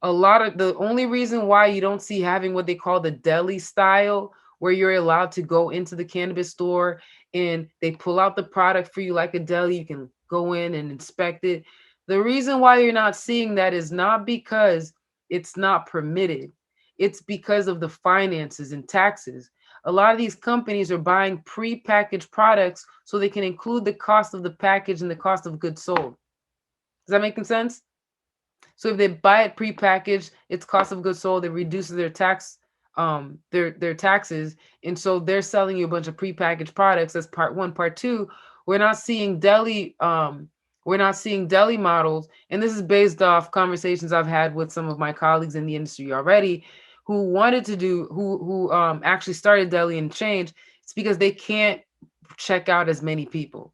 The only reason why you don't see having what they call the deli style, where you're allowed to go into the cannabis store and they pull out the product for you like a deli, you can go in and inspect it. The reason why you're not seeing that is not because it's not permitted. It's because of the finances and taxes. A lot of these companies are buying pre-packaged products so they can include the cost of the package and the cost of goods sold. Does that make sense? So if they buy it prepackaged, its cost of goods sold, it reduces their their taxes, and so they're selling you a bunch of prepackaged products. That's part one. Part two, we're not seeing deli models, and this is based off conversations I've had with some of my colleagues in the industry already, who wanted to do who actually started deli and change. It's because they can't check out as many people.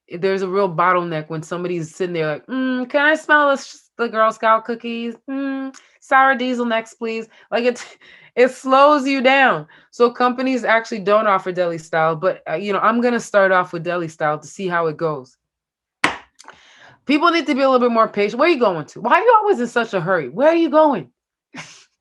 There's a real bottleneck when somebody's sitting there like, can I smell the Girl Scout cookies? Sour diesel next, please. Like it slows you down. So companies actually don't offer deli style, but I'm gonna start off with deli style to see how it goes. People need to be a little bit more patient. Where are you going to? Why are you always in such a hurry? Where are you going?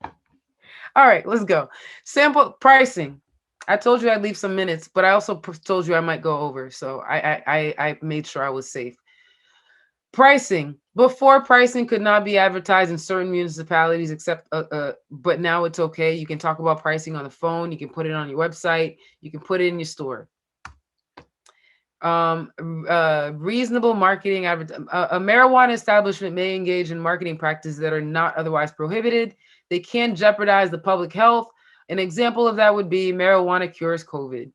All right, let's go. Sample pricing. I told you I'd leave some minutes, but I also told you I might go over. So I made sure I was safe. Pricing. Before, pricing could not be advertised in certain municipalities except but now it's okay. You can talk about pricing on the phone. You can put it on your website. You can put it in your store. Reasonable marketing. A marijuana establishment may engage in marketing practices that are not otherwise prohibited. They can jeopardize the public health. An example of that would be marijuana cures COVID.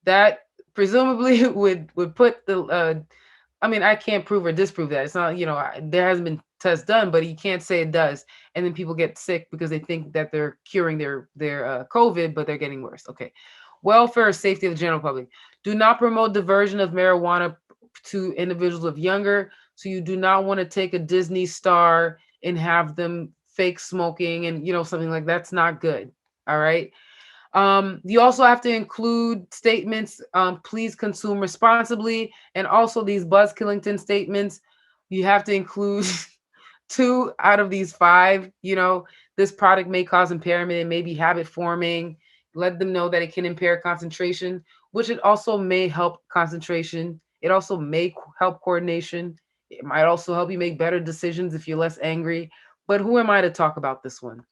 That presumably would put the I can't prove or disprove that. It's not, there hasn't been tests done, but you can't say it does. And then people get sick because they think that they're curing their COVID, but they're getting worse. Okay. Welfare or safety of the general public. Do not promote diversion of marijuana to individuals of younger. So you do not want to take a Disney star and have them fake smoking and, something like that's not good. All right. You also have to include statements, please consume responsibly. And also these Buzz Killington statements, you have to include 2 out of these 5. This product may cause impairment. It may be habit forming. Let them know that it can impair concentration, which it also may help concentration. It also may help coordination. It might also help you make better decisions if you're less angry. But who am I to talk about this one?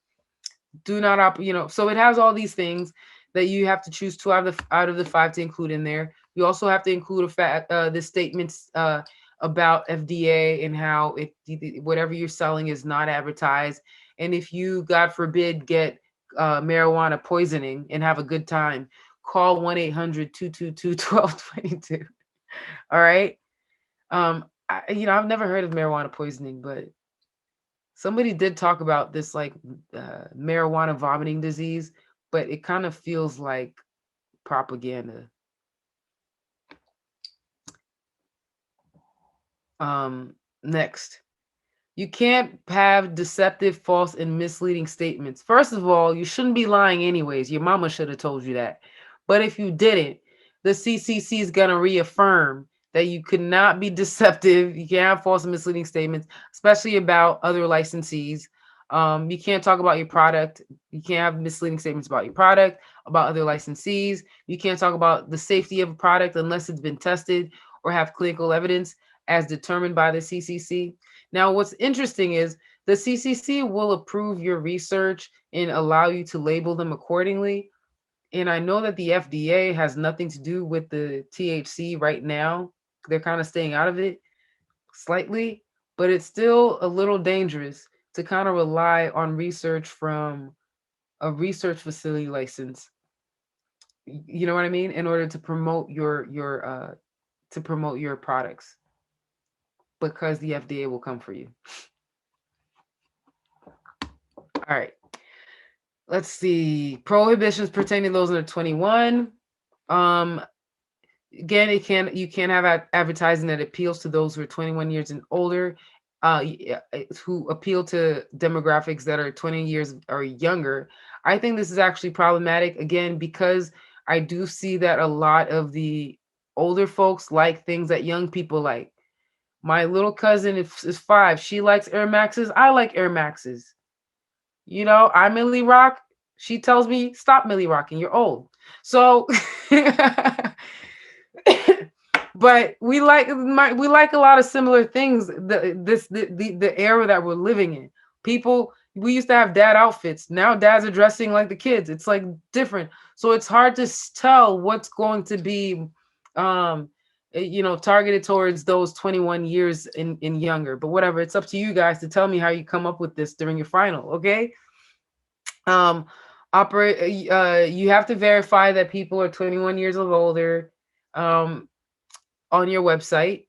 Do not so it has all these things that you have to choose 2 out of the 5 to include in there. You also have to include the statements about FDA and how whatever you're selling is not advertised. And if you, God forbid, get marijuana poisoning and have a good time, call 1-800-222-1222. All right. I've never heard of marijuana poisoning, but somebody did talk about this marijuana vomiting disease, but it kind of feels like propaganda. Next. You can't have deceptive, false, and misleading statements. First of all, you shouldn't be lying anyways. Your mama should have told you that. But if you didn't, the CCC is going to reaffirm that you could not be deceptive. You can't have false and misleading statements, especially about other licensees. You can't talk about your product. You can't have misleading statements about your product, about other licensees. You can't talk about the safety of a product unless it's been tested or have clinical evidence as determined by the CCC. Now, what's interesting is the CCC will approve your research and allow you to label them accordingly. And I know that the FDA has nothing to do with the THC right now. They're kind of staying out of it slightly, but it's still a little dangerous to kind of rely on research from a research facility license. You know what I mean? In order to promote your products, because the FDA will come for you. All right. Let's see. Prohibitions pertaining to those under 21. Again, you can't have advertising that appeals to those who are 21 years and older, who appeal to demographics that are 20 years or younger. I think this is actually problematic, again, because I do see that a lot of the older folks like things that young people like. My little cousin is 5. She likes Air Maxes. I like Air Maxes. I Millie Rock. She tells me, stop Millie Rocking. You're old. So, but we like a lot of similar things. The era that we're living in. People, we used to have dad outfits. Now dads are dressing like the kids. It's like different. So it's hard to tell what's going to be targeted towards those 21 years in younger. But whatever, it's up to you guys to tell me how you come up with this during your final. Okay. Um, operate. You have to verify that people are 21 years of older. Um, on your website.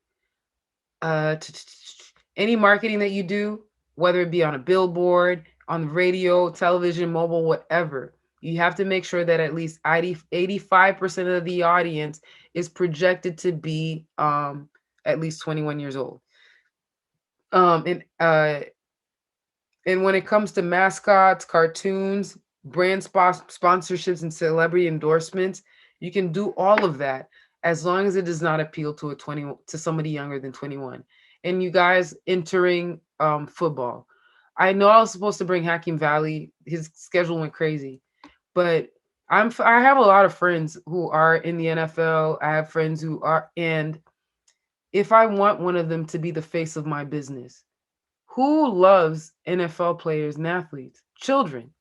Any marketing that you do, whether it be on a billboard, on the radio, television, mobile, whatever, you have to make sure that at least 85% of the audience is projected to be at least 21 years old. Um, and uh, and when it comes to mascots, cartoons, brand sponsorships, and celebrity endorsements, you can do all of that as long as it does not appeal to somebody younger than 21. And you guys entering football. I know I was supposed to bring Hakeem Valley. His schedule went crazy, but I have a lot of friends who are in the NFL. I have friends who are, and if I want one of them to be the face of my business, who loves NFL players and athletes? Children.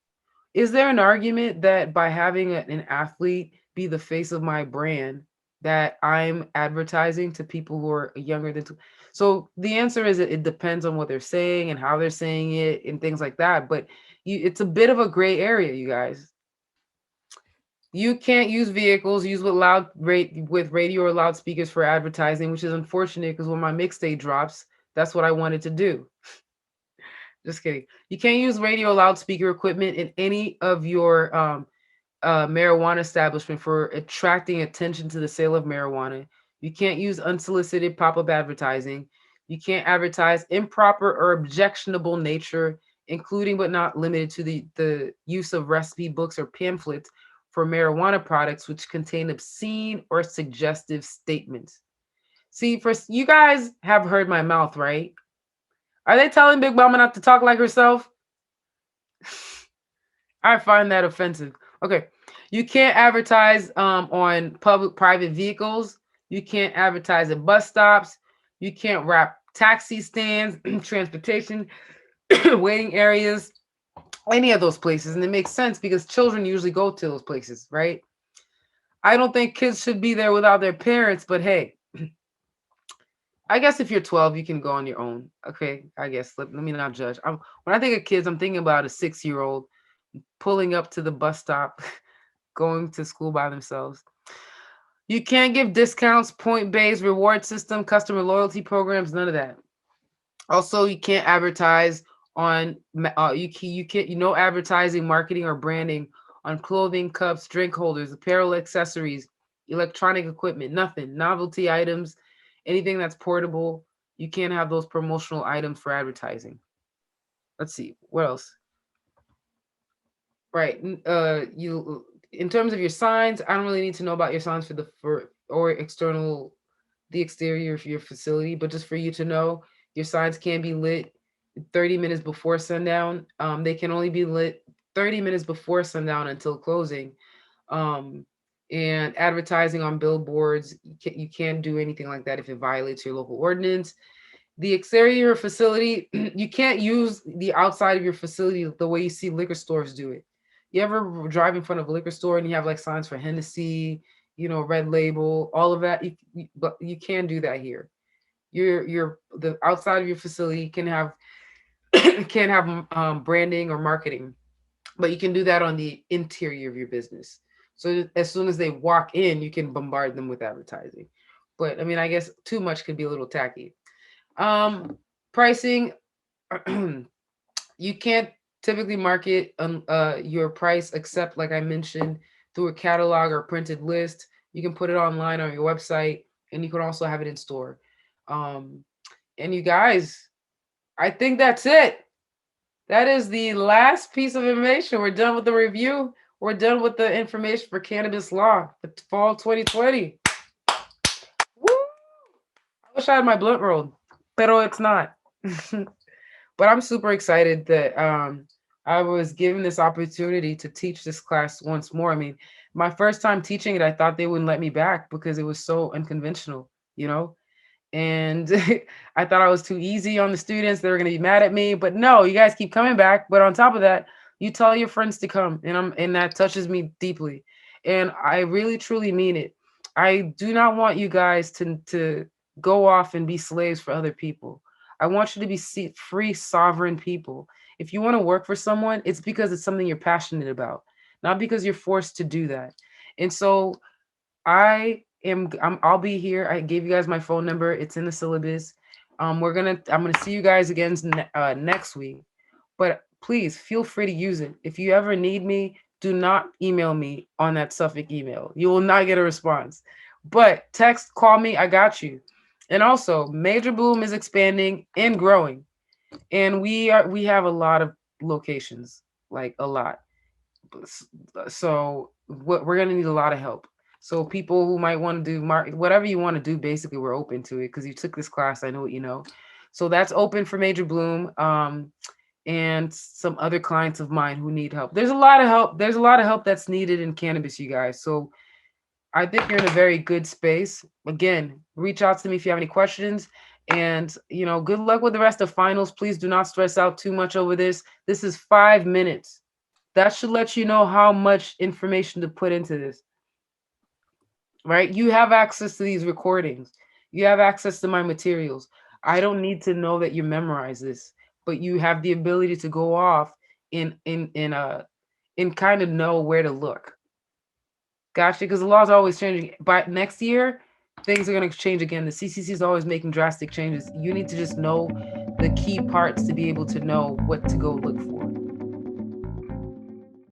Is there an argument that by having an athlete be the face of my brand, that I'm advertising to people who are younger than so the answer is it depends on what they're saying and how they're saying it and things like that. But it's a bit of a gray area, you guys. You can't use vehicles used with radio or loudspeakers for advertising, which is unfortunate because when my mixtape drops, that's what I wanted to do. Just kidding. You can't use radio loudspeaker equipment in any of your marijuana establishment for attracting attention to the sale of marijuana. You can't use unsolicited pop-up advertising. You can't advertise improper or objectionable nature, including but not limited to the use of recipe books or pamphlets for marijuana products which contain obscene or suggestive statements. See, first, you guys have heard my mouth, right? Are they telling Big Mama not to talk like herself? I find that offensive. Okay. You can't advertise on public private vehicles. You can't advertise at bus stops. You can't wrap taxi stands, transportation, waiting areas, any of those places. And it makes sense because children usually go to those places, right? I don't think kids should be there without their parents, but hey, I guess if you're 12, you can go on your own. Okay, I guess let me not judge. When I think of kids, I'm thinking about a 6-year-old pulling up to the bus stop, going to school by themselves. You can't give discounts, point-based reward system, customer loyalty programs, none of that. Also, you can't advertise on you can't no advertising, marketing, or branding on clothing, cups, drink holders, apparel, accessories, electronic equipment, nothing. Novelty items, anything that's portable. You can't have those promotional items for advertising. Let's see what else. Right. You in terms of your signs, I don't really need to know about your signs for or external the exterior of your facility, but just for you to know, your signs can be lit 30 minutes before sundown. They can only be lit 30 minutes before sundown until closing. Um, and advertising on billboards, you can't do anything like that if it violates your local ordinance. The exterior facility, you can't use the outside of your facility the way you see liquor stores do it. You ever drive in front of a liquor store and you have like signs for Hennessy, Red Label, all of that? But you can do that here. Your the outside of your facility can have branding or marketing, but you can do that on the interior of your business. So as soon as they walk in, you can bombard them with advertising. But I mean, I guess too much could be a little tacky. Pricing, you can't typically market your price except, like I mentioned, through a catalog or printed list. You can put it online on your website, and you can also have it in store. Um, and you guys, I think that's it. That is the last piece of information. We're done with the review. We're done with the information for cannabis law for fall 2020. Woo! I wish I had my blunt rolled, pero it's not. But I'm super excited that I was given this opportunity to teach this class once more. I mean, my first time teaching it, I thought they wouldn't let me back because it was so unconventional, and I thought I was too easy on the students. They were going to be mad at me, but no, you guys keep coming back. But on top of that, you tell your friends to come, and that touches me deeply, and I really truly mean it. I do not want you guys to go off and be slaves for other people. I want you to be free, sovereign people. If you want to work for someone, it's because it's something you're passionate about, not because you're forced to do that. And so I'll be here. I gave you guys my phone number. It's in the syllabus. I'm gonna see you guys again next week. But please feel free to use it. If you ever need me, do not email me on that Suffolk email. You will not get a response. But text, call me. I got you. And also, Major Bloom is expanding and growing, and we have a lot of locations, like a lot. So we're gonna need a lot of help. So people who might want to do whatever you want to do, basically, we're open to it because you took this class. I know what you know. So that's open for Major Bloom. And some other clients of mine who need help. There's a lot of help. There's a lot of help that's needed in cannabis, you guys. So I think you're in a very good space. Again, reach out to me if you have any questions. And good luck with the rest of finals. Please do not stress out too much over this. This is 5 minutes. That should let you know how much information to put into this. Right? You have access to these recordings. You have access to my materials. I don't need to know that you memorize this, but you have the ability to go off in kind of know where to look. Gotcha, because the law is always changing. By next year, things are going to change again. The CCC is always making drastic changes. You need to just know the key parts to be able to know what to go look for.